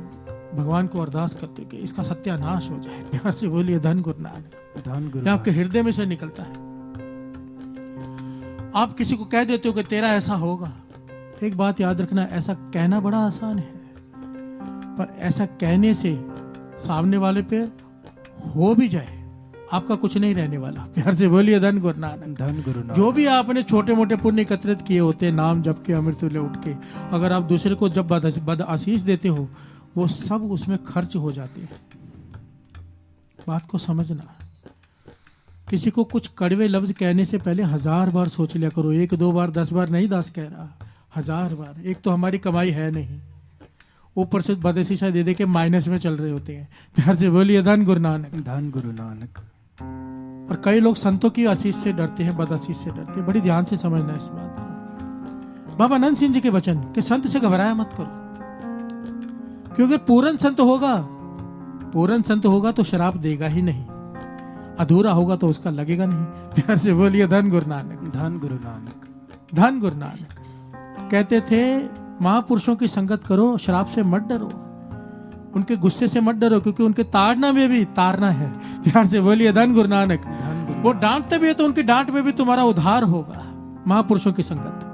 भगवान को अरदास करते हो कि इसका सत्यानाश हो जाए। प्यार से बोलिए धन गुरु नानक। धन गुरु ये आपके हृदय में से निकलता है। आप किसी को कह देते हो कि तेरा ऐसा होगा। एक बात याद रखना, ऐसा कहना बड़ा आसान है, पर ऐसा कहने से सामने वाले पे हो भी जाए, आपका कुछ नहीं रहने वाला। प्यार से बोलिए धन गुरु नानक। धन गुरु नानक। जो भी आपने छोटे मोटे पुण्य एकत्रित किए होते, नाम जप के, अमृत ले उठ के, अगर आप दूसरे को जब बद आशीष देते हो, वो सब उसमें खर्च हो जाते हैं। बात को समझना। किसी को कुछ कड़वे लफ्ज कहने से पहले 1000 बार सोच लिया करो। 1 2 बार 10 बार नहीं दास कह रहा, 1000 बार। एक तो हमारी कमाई है नहीं, ऊपर से बदशीशा दे दे के माइनस में चल रहे होते हैं। प्यार से बोलिए धन गुरु नानक। धन गुरु नानक। और कई लोग संतों की आशीष से डरते हैं, बदआशीष से डरते हैं। बड़ी ध्यान से समझना इस बात को। बाबा नंद सिंह जी के वचन कि संत से घबराया मत करो, क्योंकि पूर्ण संत होगा तो शराब देगा ही नहीं, अधूरा होगा तो उसका लगेगा नहीं। प्यार से बोलिए धन गुरु नानक। धन गुरु नानक। धन गुरु नानक कहते थे, महापुरुषों की संगत करो, शराब से मत डरो, उनके गुस्से से मत डरो, क्योंकि उनके ताड़ना में भी तारना है। प्यार से बोलिए धन गुरु नानक। वो डांटते भी है तो उनकी डांट में भी तुम्हारा उद्धार होगा, महापुरुषों की संगत।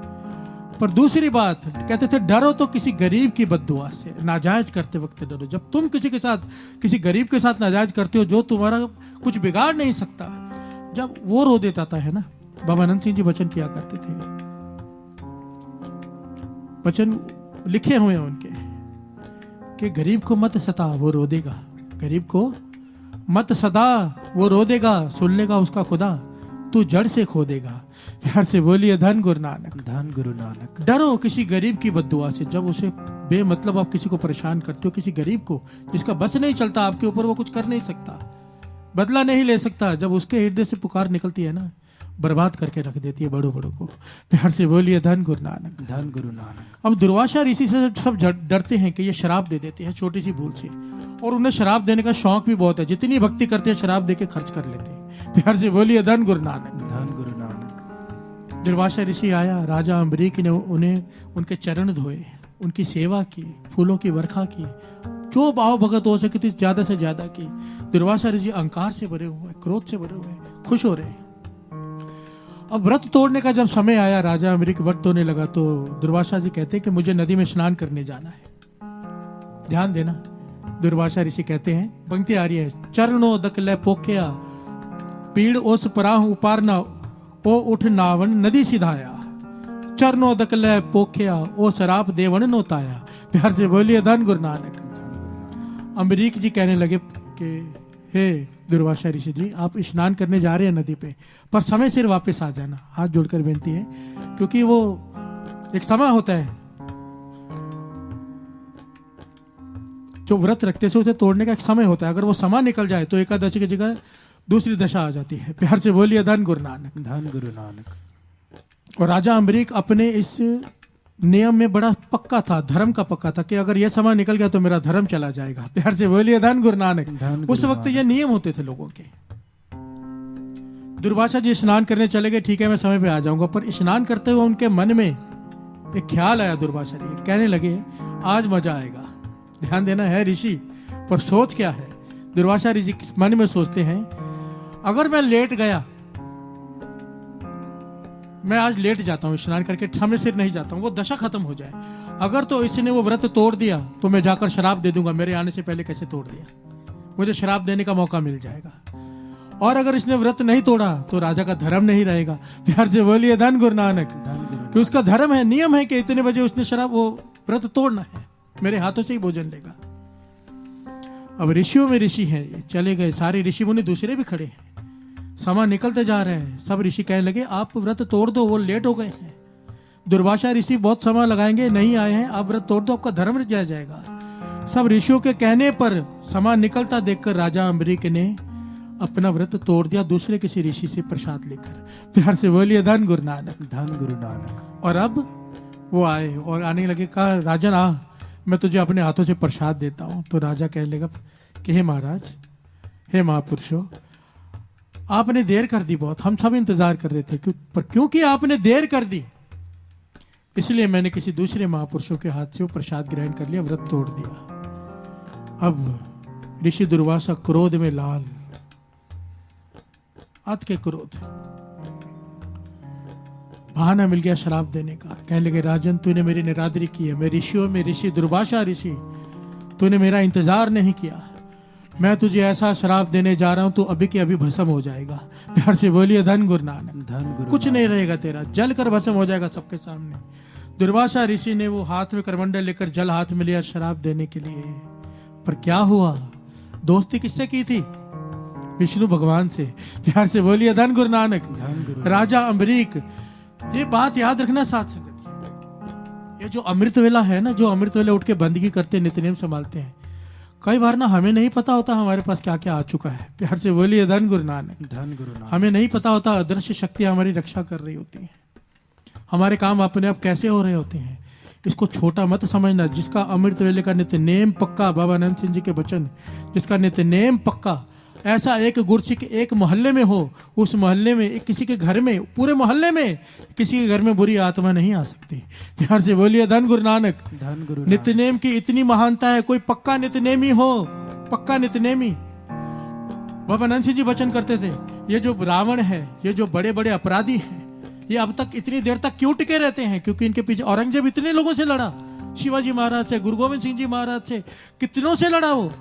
पर दूसरी बात कहते थे, डरो तो किसी गरीब की बद्दुआ से, नाजायज करते वक्त डरो। जब तुम किसी गरीब के साथ नाजायज करते हो, जो तुम्हारा कुछ बिगाड़ नहीं सकता, जब वो रो देता है ना। बाबा नंद सिंह जी वचन किया करते थे, वचन लिखे हुए हैं उनके कि गरीब को मत सता, वो रो देगा। गरीब को मत सता, वो रो देगा, सुन लेगा उसका खुदा, तू जड़ से खो देगा। प्यार से बोलिए धन गुरु नानक। धन गुरु नानक। डरो किसी गरीब की बद्दुआ से। जब उसे बेमतलब आप किसी को परेशान करते हो, किसी गरीब को जिसका बस नहीं चलता आपके ऊपर, वो कुछ कर नहीं सकता, बदला नहीं ले सकता, जब उसके हृदय से पुकार निकलती है ना, बर्बाद करके रख देती है बड़ों को। प्यार से बोलिए धन गुरु नानक। धन गुरु नानक। अब दुर्वासा ऋषि से सब डरते हैं कि ये शराब दे देते हैं छोटी सी भूल से, और उन्हें शराब देने का शौक भी बहुत है। जितनी भक्ति करते हैं शराब देके खर्च कर लेते हैं। प्यार से बोलिए धन गुरु नानक। धन गुरु नानक। दुर्वासा ऋषि आया, राजा अम्बरीक ने उन्हें उनके चरण धोए, उनकी सेवा की, फूलों की वर्खा की, जो भाव भगत हो सके ज्यादा से ज्यादा की। दुर्वासा ऋषि अहंकार से भरे हुए, क्रोध से भरे हुए, खुश हो रहे। अब व्रत तोड़ने का जब समय आया, राजा अम्बरीक व्रत तोड़ने लगा, तो दुर्वासा जी कहते हैं कि मुझे नदी में स्नान करने जाना है। ध्यान देना, दुर्वासा ऋषि कहते हैं, पंक्ति आ रही है, चरणों दकले पोखिया, पीड़ ओस पराहु उपारना, ओ उठ नावन नदी सिधाया, चरणों दकले पोखिया, ओ शराब देवन नोताया। प्यार से बोलिए धन गुरु नानक। अम्बरीक जी कहने लगे कि हे दुर्वासा ऋषि जी, आप स्नान करने जा रहे हैं नदी पे, पर समय सिर वापस आ जाना। हाथ जोड़कर बेनती है, क्योंकि वो एक समय होता है जो व्रत रखते से उसे तोड़ने का एक समय होता है। अगर वो समय निकल जाए तो एकादशी की जगह दूसरी दशा आ जाती है। प्यार से बोलिए धन गुरु नानक। धन गुरु नानक। और राजा अम्बरीक अपने इस नियम में बड़ा पक्का था, धर्म का पक्का था कि अगर यह समय निकल गया तो मेरा धर्म चला जाएगा। प्यार से बोलिए धन गुरु नानक। उस वक्त ये नियम होते थे लोगों के। दुर्वासा जी स्नान करने चले गए, ठीक है मैं समय पे आ जाऊंगा, पर स्नान करते हुए उनके मन में एक ख्याल आया। दुर्वासा जी कहने लगे, आज मजा आएगा। ध्यान देना, है ऋषि, पर सोच क्या है। दुर्वासा ऋषि मन में सोचते हैं, अगर मैं लेट गया, मैं आज लेट जाता हूं स्नान करके, समय सिर नहीं जाता हूं, वो दशा खत्म हो जाए। अगर तो इसने वो व्रत तोड़ दिया तो मैं जाकर शराब दे दूंगा, मेरे आने से पहले कैसे तोड़ दिया, मुझे शराब देने का मौका मिल जाएगा। और अगर इसने व्रत नहीं तोड़ा तो राजा का धर्म नहीं रहेगा। प्यार से बोलिए धन गुरु नानक। कि उसका धर्म है, नियम है कि इतने बजे उसने शराब वो व्रत तोड़ना है, मेरे हाथों से ही भोजन लेगा। अब ऋषियों में ऋषि हैं, ये चले गए, सारे ऋषि मुनि दूसरे भी खड़े हैं, समय निकलते जा रहे हैं। सब ऋषि कहने लगे, आप व्रत तोड़ दो, वो लेट हो गए हैं। दुर्वासा ऋषि बहुत समय लगाएंगे, नहीं आए हैं, आप व्रत तोड़ दो, आपका धर्म रह जाएगा। सब ऋषियों के कहने पर समय निकलता देखकर राजा अम्बरीक ने अपना व्रत तोड़ दिया, दूसरे किसी ऋषि से प्रसाद लेकर। प्यार से बोलिए धन गुरु नानक। धन गुरु नानक। और अब वो आए और आने लगे, कहा राजन आ, मैं तुझे अपने हाथों से प्रसाद देता हूं। तो राजा कहने लगा कि हे महाराज, हे महापुरुषों, आपने देर कर दी बहुत, हम सब इंतजार कर रहे थे, पर क्योंकि आपने देर कर दी इसलिए मैंने किसी दूसरे महापुरुषों के हाथ से वो प्रसाद ग्रहण कर लिया, व्रत तोड़ दिया। अब ऋषि दुर्वासा क्रोध में लाल, अत के क्रोध, बहाना मिल गया शराब देने का। कहने लगे राजन, तूने मेरी निरादरी की है, मैं ऋषियों में ऋषि दुर्वासा ऋषि, तूने मेरा इंतजार नहीं किया, मैं तुझे ऐसा शराब देने जा रहा हूं, तू अभी के अभी भस्म हो जाएगा। प्यार से बोलिए धन गुरु नानक। धन गुरु कुछ नहीं रहेगा तेरा, जल कर भस्म हो जाएगा सबके सामने। दुर्वासा ऋषि ने वो हाथ में करमंडल लेकर जल हाथ में लिया शराब देने के लिए, पर क्या हुआ, दोस्ती किससे की थी, विष्णु भगवान से। प्यार से बोलिए धन गुरु नानक। धन गुरु। राजा अम्बरीक, ये बात याद रखना साथ संगत, ये जो अमृत वेला है ना, जो अमृत वेला उठ के बंदगी करते, नित्यनेम संभालते हैं, कई बार ना हमें नहीं पता होता हमारे पास क्या क्या आ चुका है। प्यार से बोलिए धन गुरु नानक। धन गुरु नानक। हमें नहीं पता होता अदृश्य शक्तियां हमारी रक्षा कर रही होती हैं, हमारे काम अपने आप कैसे हो रहे होते हैं। इसको छोटा मत समझना। जिसका अमृत वेले का नित्य नेम पक्का, बाबा आनंद सिंह जी के वचन, जिसका नित्य नेम पक्का, ऐसा एक गुरसिक एक मोहल्ले में हो, उस मोहल्ले में एक किसी के घर में, पूरे मोहल्ले में किसी के घर में बुरी आत्मा नहीं आ सकती। प्यार से बोलिए धन गुरु नानक। धन गुरु नानक। नित्यनेम की इतनी महानता है, कोई पक्का नित्यनेमी हो, पक्का नित्यनेमी। बाबा आनंद सिंह जी वचन करते थे, ये जो रावण है, ये जो बड़े बड़े अपराधी हैं, ये अब तक इतनी देर तक क्यों टिके रहते हैं, क्योंकि इनके पीछे औरंगजेब इतने लोगों से लड़ा, शिवाजी महाराज से, गुरु गोविंद सिंह जी महाराज से, कितनों से लड़ा, वो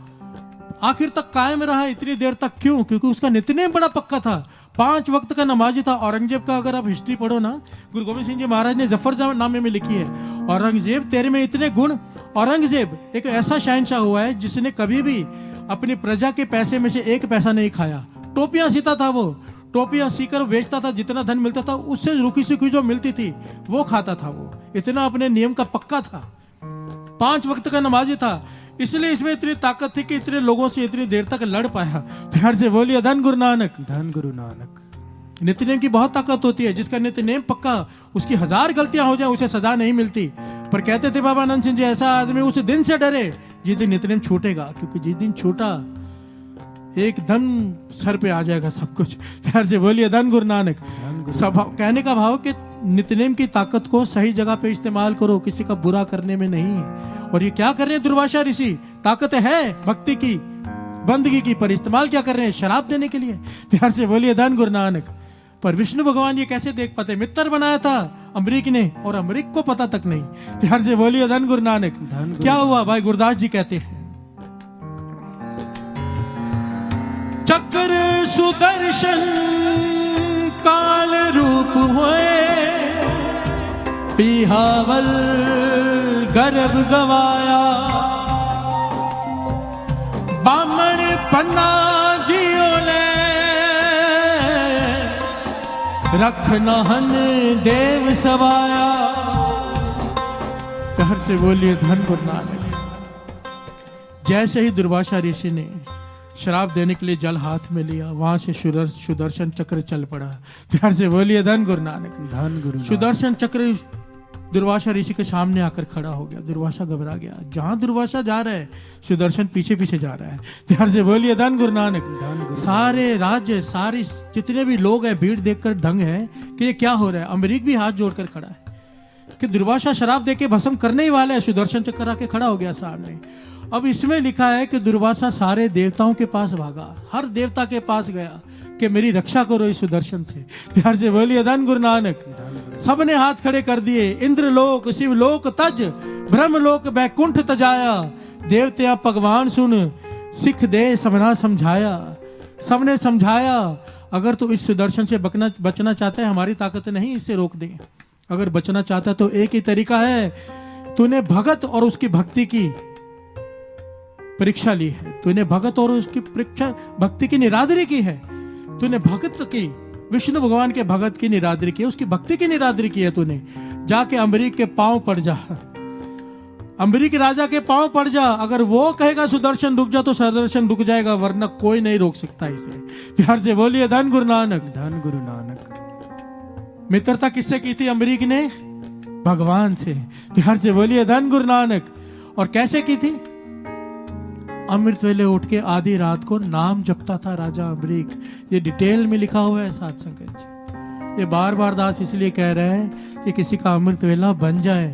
आखिर तक कायम रहा इतनी देर तक। क्यों? क्योंकि उसका नित्यनेम बड़ा पक्का था, 5 वक्त का नमाजी था। औरंगजेब का अगर आप हिस्ट्री पढ़ो ना, गुरु गोविंद सिंह जी महाराज ने जफरनामे में लिखी है, औरंगजेब तेरे में इतने गुण। औरंगजेब एक ऐसा शहंशाह हुआ है जिसने कभी भी अपनी प्रजा के पैसे में से 1 पैसा नहीं खाया। टोपियां सीता था, वो टोपियां सीकर बेचता था, जितना धन मिलता था उससे रुकी सुखी जो मिलती थी वो खाता था। वो इतना अपने नियम का पक्का था, 5 वक्त का नमाजी था, इसलिए इसमें इतनी ताकत थी कि इतने लोगों से इतनी देर तक लड़ पाया। प्यार से बोलिए धन गुरु नानक। धन गुरु नानक। नित्यनेम की बहुत ताकत होती है, जिसका नित्यनेम पक्का, उसकी 1000 गलतियां हो जाए उसे सजा नहीं मिलती। पर कहते थे बाबा आनंद सिंह जी, ऐसा आदमी उस दिन से डरे जिस दिन नित्यनेम छूटेगा, क्योंकि जिस दिन छूटा एकदम सर पे आ जाएगा सब कुछ। प्यार से बोलिए धन गुरु नानक। सब कहने का भाव कि नित्यनेम की ताकत को सही जगह पे इस्तेमाल करो, किसी का बुरा करने में नहीं। और ये क्या कर रहे हैं दुर्वासा ऋषि, ताकत है भक्ति की, बंदगी की, पर इस्तेमाल क्या कर रहे हैं, शराब देने के लिए। प्यार से बोलिए धन गुरु नानक। पर विष्णु भगवान ये कैसे देख पाते, मित्र बनाया था अम्बरीक ने, और अम्बरीक को पता तक नहीं। प्यार से बोलिए धन गुरु नानक। क्या हुआ भाई, गुरदास जी कहते हैं, चक्र सुदर्शन काल रूप हुए, पिहावल गर्भ गवाया, बामण पन्ना जियो ले, रखनहन देव सवाया। घर से बोलिए धन गुरु नानक। जैसे ही दुर्वासा ऋषि ने शराब देने के लिए जल हाथ में लिया, वहां से सुदर्शन चक्र चल पड़ा। प्यार से बोलिए धन गुरु नानक। धन गुरु। सुदर्शन चक्र दुर्वासा ऋषि के सामने आकर खड़ा हो गया। दुर्वासा घबरा गया, जहां दुर्वासा जा रहा है सुदर्शन पीछे पीछे जा रहा है। प्यार से बोलिए धन गुरु नानक। सारे राज्य, सारी जितने भी लोग हैं, भीड़ देखकर दंग है कि ये क्या हो रहा है। अम्बरीक भी हाथ जोड़कर खड़ा है कि दुर्वासा शराब देके भस्म करने ही वाला है। सुदर्शन चक्र आके खड़ा हो गया सामने। अब इसमें लिखा है कि दुर्वासा सारे देवताओं के पास भागा, हर देवता के पास गया कि मेरी रक्षा करो इस सुदर्शन से। प्यार से बोलिए धन गुरु नानक। सबने हाथ खड़े कर दिए। इंद्रलोक शिवलोक तज, ब्रह्मलोक बैकुंठ तजाया, देवत्या भगवान सुन, सिख दे सबना समझाया। सबने समझाया, अगर तू इस सुदर्शन से बचना चाहता है, हमारी ताकत नहीं इससे रोक दे। अगर बचना चाहता है तो एक ही तरीका है, तूने भगत और उसकी भक्ति की परीक्षा ली है, तूने भगत और उसकी परीक्षा, भक्ति की निरादरी की है। तूने भगत की, विष्णु भगवान के भगत की निरादरी की, उसकी भक्ति की निरादरी की है तूने। जाके अम्बरीक के पांव पड़ जा, अम्बरीक राजा के पांव पड़ जा। अगर वो कहेगा सुदर्शन रुक जा तो सुदर्शन रुक जाएगा, वरना कोई नहीं रोक सकता इसे। प्यार से बोलिए धन गुरु नानक। धन गुरु नानक। मित्रता किससे की थी अम्बरीक ने? भगवान से। प्यार से बोलिए धन गुरु नानक। और कैसे की थी? अमृत वेले उठ के आधी रात को नाम जपता था राजा अम्बरीक। ये डिटेल में लिखा हुआ है साथ संगत जी। ये बार बार दास इसलिए कह रहे हैं कि किसी का अमृत वेला बन जाए,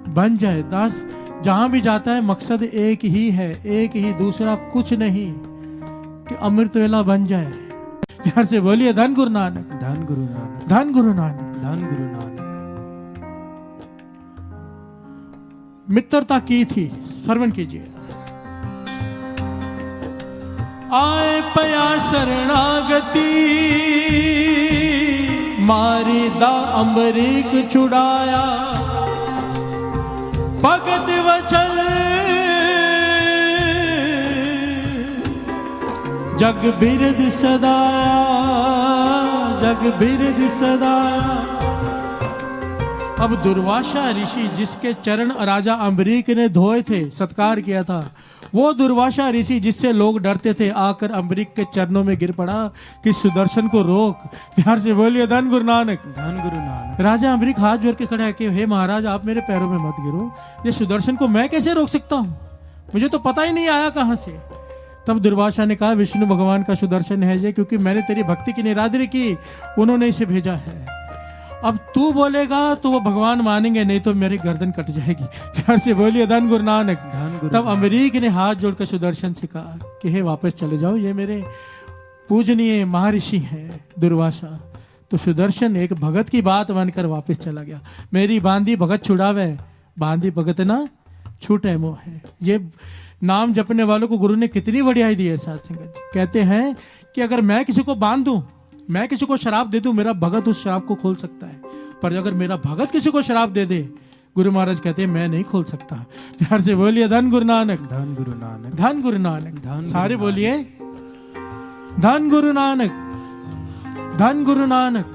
बन जाए। दास जहां भी जाता है मकसद एक ही है, एक ही, दूसरा कुछ नहीं, कि अमृत वेला बन जाए। प्यार से बोलिए धन गुरु नानक। धन गुरु नानक। धन गुरु नानक। धन गुरु नानक। मित्रता की थी, श्रवण कीजिए। आए पया शरणागति, मारी दा अम्बरीक छुड़ाया, भगत वचन जग बिरद सदाया, जग बिरद सदाया। अब दुर्वासा ऋषि जिसके चरण राजा अम्बरीक ने धोए थे, सत्कार किया था, वो दुर्वासा ऋषि जिससे लोग डरते थे, आकर अम्बरीक के चरणों में गिर पड़ा कि सुदर्शन को रोक। प्यार से बोलिए धन गुरु नानक। धन गुरु नानक। राजा अम्बरीक हाथ जोड़ के खड़ा है कि हे महाराज, आप मेरे पैरों में मत गिरो, ये सुदर्शन को मैं कैसे रोक सकता हूँ, मुझे तो पता ही नहीं आया कहाँ से। तब दुर्वासा ने कहा विष्णु भगवान का सुदर्शन है ये, क्योंकि मैंने तेरी भक्ति की निरादरी की, उन्होंने इसे भेजा है। अब तू बोलेगा तो वो भगवान मानेंगे, नहीं तो मेरी गर्दन कट जाएगी। प्यार से बोलिए धन गुरु नानक। तब अम्बरीक ने हाथ जोड़कर सुदर्शन से कहा कि हे वापस चले जाओ, ये मेरे पूजनीय महर्षि हैं दुर्वासा। तो सुदर्शन एक भगत की बात मानकर वापस चला गया। मेरी बांधी भगत छुड़ावे, बांधी भगत ना छूटे मोह है। ये नाम जपने वालों को गुरु ने कितनी बढ़ियाई दी है साथ संगत जी। कहते हैं कि अगर मैं किसी को बांध दूं, मैं किसी को शराब दे दूं, मेरा भगत उस शराब को खोल सकता है, पर अगर मेरा भगत किसी को शराब दे दे, गुरु महाराज कहते हैं मैं नहीं खोल सकता। प्यार से बोलिए धन गुरु नानक। धन गुरु नानक। धन गुरु नानक। धन सारे बोलिए धन गुरु नानक। धन गुरु नानक।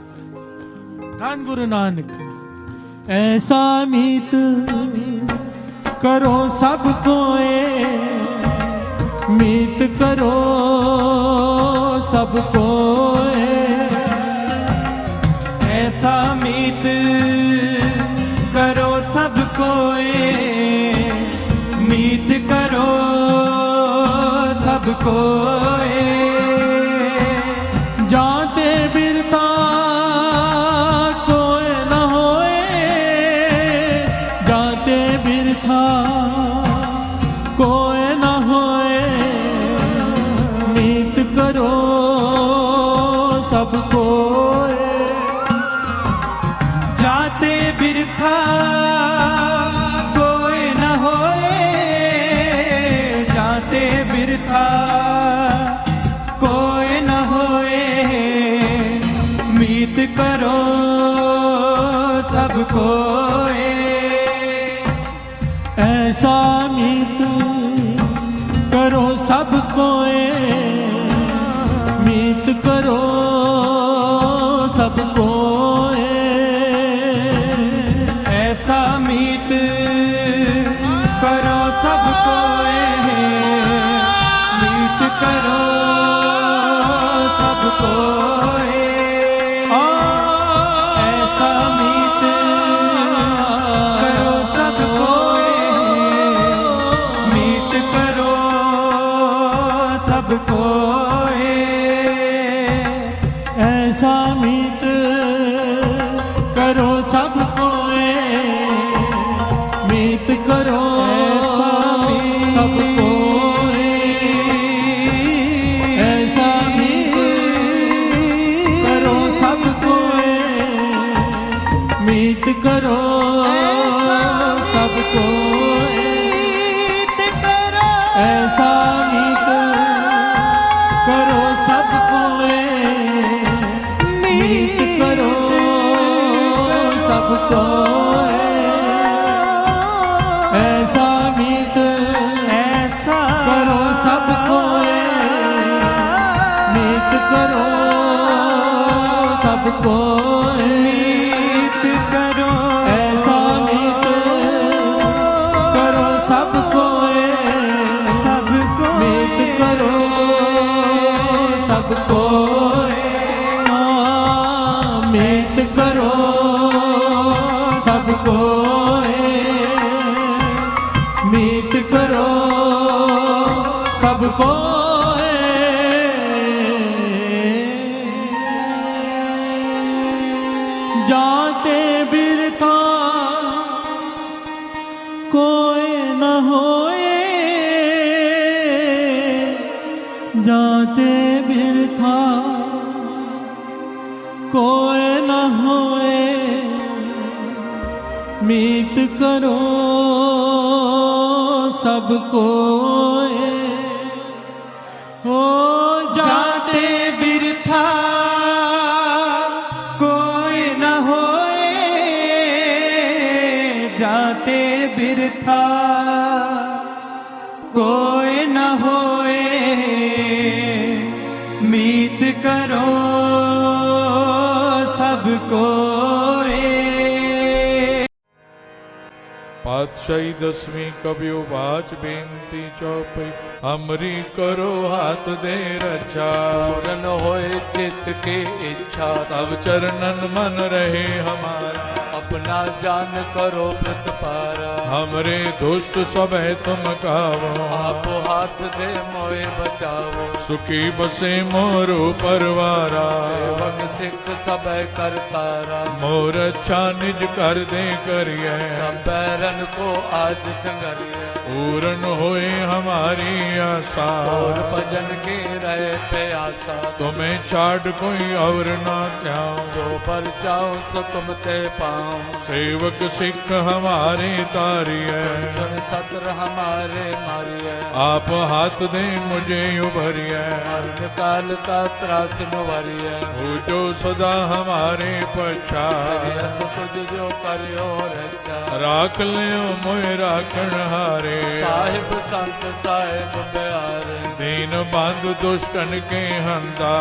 धन गुरु नानक। ऐसा मीत करो सबको, मीत करो सबको, ऐसा मीत करो सबको, मीत करो सबको, जाते बिरता कोई न होए, जाते बिरथा कोई न होए, मीत करो सबको, जाते बिरथा कोई न होए, जाते बिरथा कोई न होए, मीत करो सबको, ऐसा मीत करो सबको, मीत करो सबको, ऐसा मीत करो सबको, मीत करो सबको, ऐसा मीत करो सबको, मीत करो सबको, ऐसा मीत करो सबको, मीत करो सबको, ऐसा मीत करो सबको, मीत करो सबको, ऐसा मीत करो सबको, मीत करो सबको, ऐसा मीत ऐसा करो सबको, मीत करो सबको, मीत कोय मीत करो सब कोय जाते बिरथा कोई न होए, जाते बिरथा कोई न होए, मीत करो सब कोय हो जाते बिरथा कोई न होए, जाते बिरथा कोई न होए, मीत करो सब कोय। पातशाही दसवीं कबियो बाच बेनती चौपई हमरी करो हाथ दे रक्षा। पूरन होए चित्त की इच्छा तब चरणन मन रहे हमारा। अपना जान करो प्रतिपारा। हमरे दुष्ट सब तुम कावो। आप हाथ दे मोए बचाओ। सुखी बसे मोरो परवारा। सेवक सिख सब करतारा। मोर अच्छा निज कर दे करिए। सब बैरन को आज संगरिए। पूरन होए हमारी आशा। और भजन की रहे प्यासा। तुम्हें छाड़ कोई और ना त्याओ। जो पर जाओ सो तुम ते पाओ। सेवक सिख हमारे तारिए। चुन सत्र हमारे मारिए। आप हाथ दे मुझे उभरिए। मरण काल का त्रास नुवरिए। हो जो सदा हमारे पछा। श्रेयस तुझ जो करियो रक्षा। राख लियो मोय राखण हारे। साहिब संत साहिब प्यारे। दीन बंधु दुष्टन के हंता।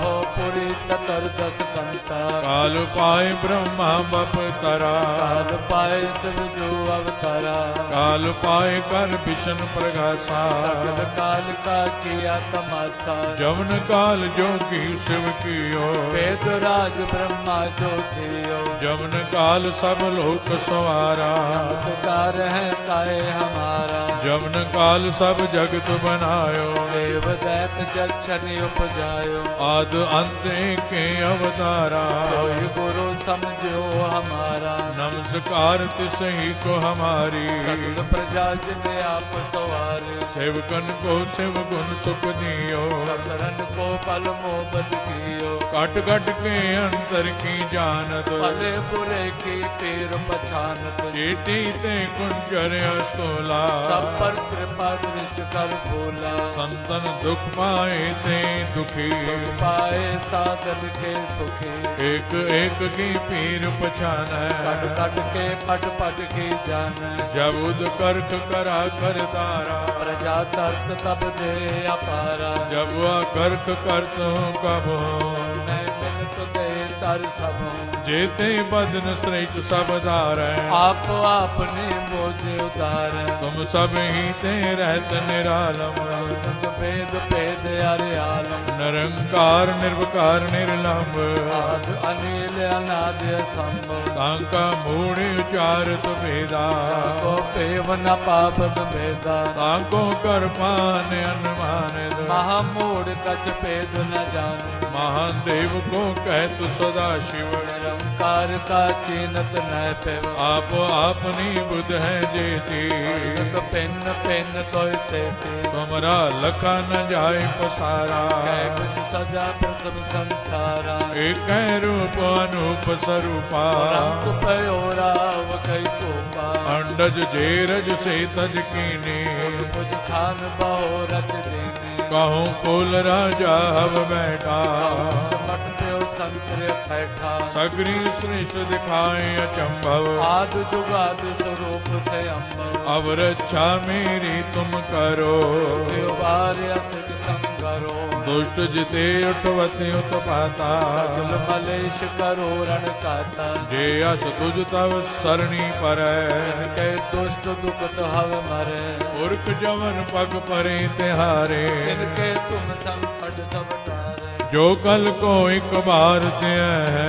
हो पुरी चतुर्दश कंता। काल पाए ब्रह्मा बप तरा। काल पाए शिव जो अवतारा। काल पाए कर विष्णु प्रगासा। सगल काल का किया तमाशा। जवन काल जो की शिव कियो। वेद राज ब्रह्मा जो थियो। जवन काल सब लोक सवारा। नमस्कार है ताए हमारा। जवन काल सब जगत बनायो। देव दैत जक्षण उपजायो। आद अंत के अवतारा। सोई गुरु समझो हमारा। नमस्कार तिसही को हमारी। सगल प्रजा जिने आप सवारे। सेवकन को शिव गुण सुख दियो। सकरन को पल मोहब्बत कियो। कट कट के अंतर की जानत। भले बुरे की पीर पछानत। चेटी ते कुंजर अस्तोला। सब पर कृपा दृष्ट कर भोला। संतन दुख पाए ते दुखी। सुख पाए साधन के सुखी। एक एक की पीर पछान। कट कट के पट पट की जान। जब उद करक करा कर तारा। प्रजा तर्क तब दे अपारा। जब वह करक करत हूँ कब हो। मैं मिलत दे तर सब। जेते बदन श्रेष्ठ सब धार। आप आपने मोजे उतार। तुम सब ही ते रहत निरालम। भेद भेद अरे आलम। निरंकार निर्विकार निर्लंब। आद अनिल अनाद असंभव। तांका मूढ़ उचारत भेदा। को पेव न पाप भेदा। तांको कर पान अनुमान। महामूढ़ कछ भेद न जान। महान देव को कहत सदा शिव। निरंकार का चीनत न पेव। आप अपनी बुध है जेती। पिन पिन तोय तेती। तुमरा लखा न जाय पसारा। कुछ सजा प्रथम संसारा। एक रूप अनूप स्वरूपा। रंग पयोरा वकई कोपा। अंडज जेरज से तज कीने। कुछ खान बहो रच देने। कहूँ कुल राजा हव बैठा। समट प्यो संकर बैठा। सगरी श्रेष्ठ दिखाए अचंभव। आद जुगाद स्वरूप से अम्बव। अब रक्षा मेरी तुम करो। असक संगरो। दुष्ट जिते उठवते उत्पाता। सगल मलेश करो रण काता। जे अस तुझ तव सरणी पर। के दुष्ट दुखत हव मरे। पुरख जवन पग परे तिहारे। तिनके तुम संकट सब टारे। जो कल को एक बार ते है।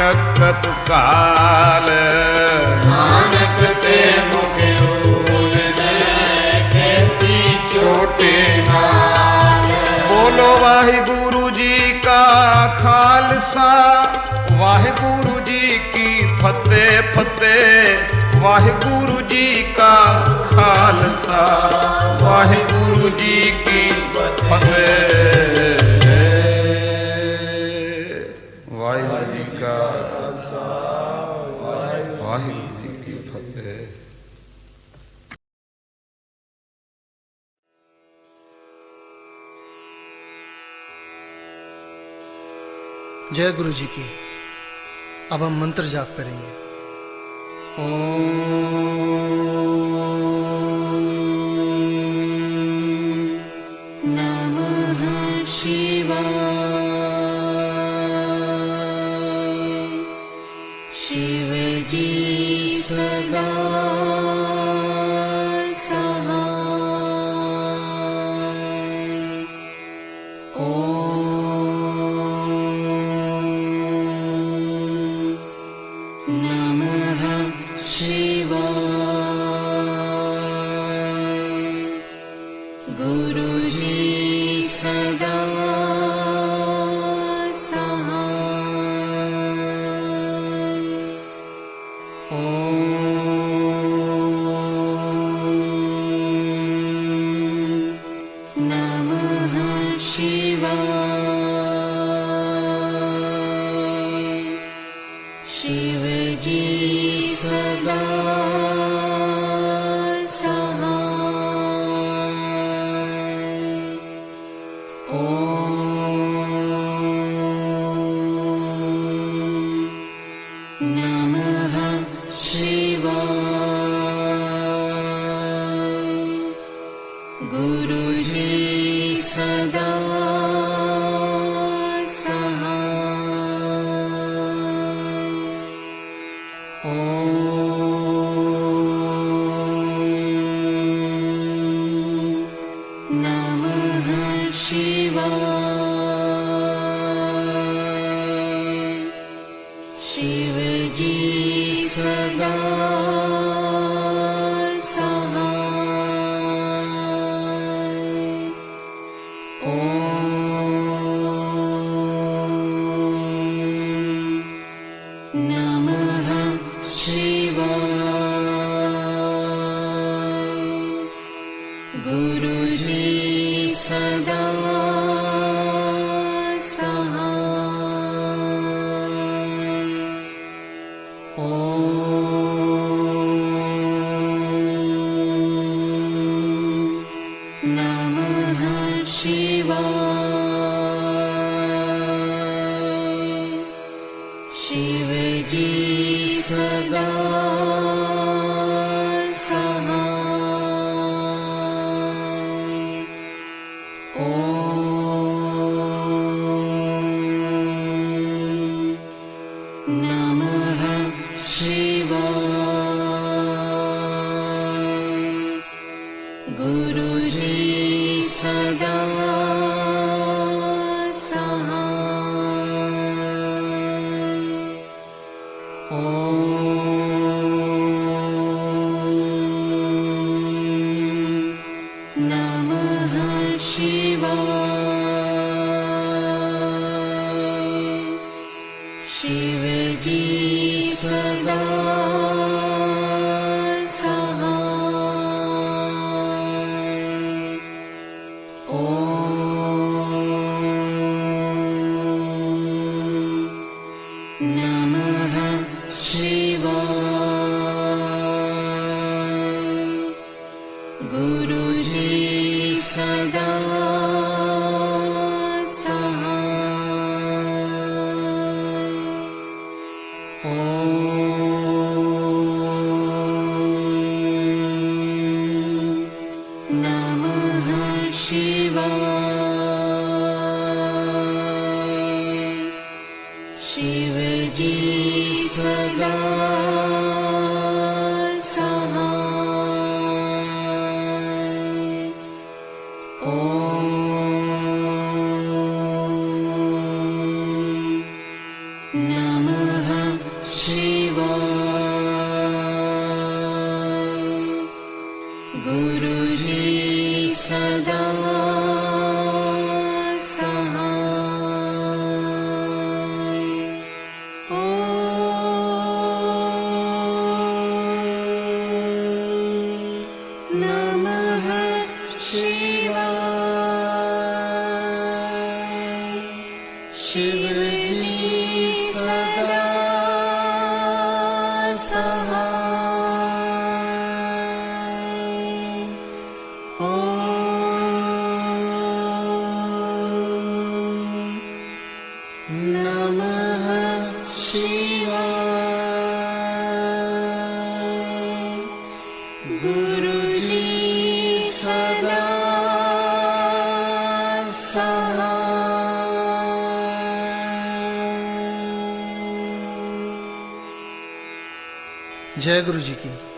शक्कत काल नानक ते मुख ऊजने खेती छोटे नाल। बोलो वाहिगुरु जी का खालसा वाहिगुरु जी की फतेह फतेह वाहिगुरु जी का खालसा वाहिगुरु जी की फतेह वाहिगुरु जी का वाहिगुरु जी की फतेह। जय गुरु जी की। अब हम मंत्र जाप करेंगे। नमः शिवाय। शिव जी सदा शिव जी सदा Oh सदा सहाय। ओम नमः शिवाय। शिव जी सदा सहाय। ओम नमः शिवाय। गुरु जी सदा सहाय। जय गुरु जी की।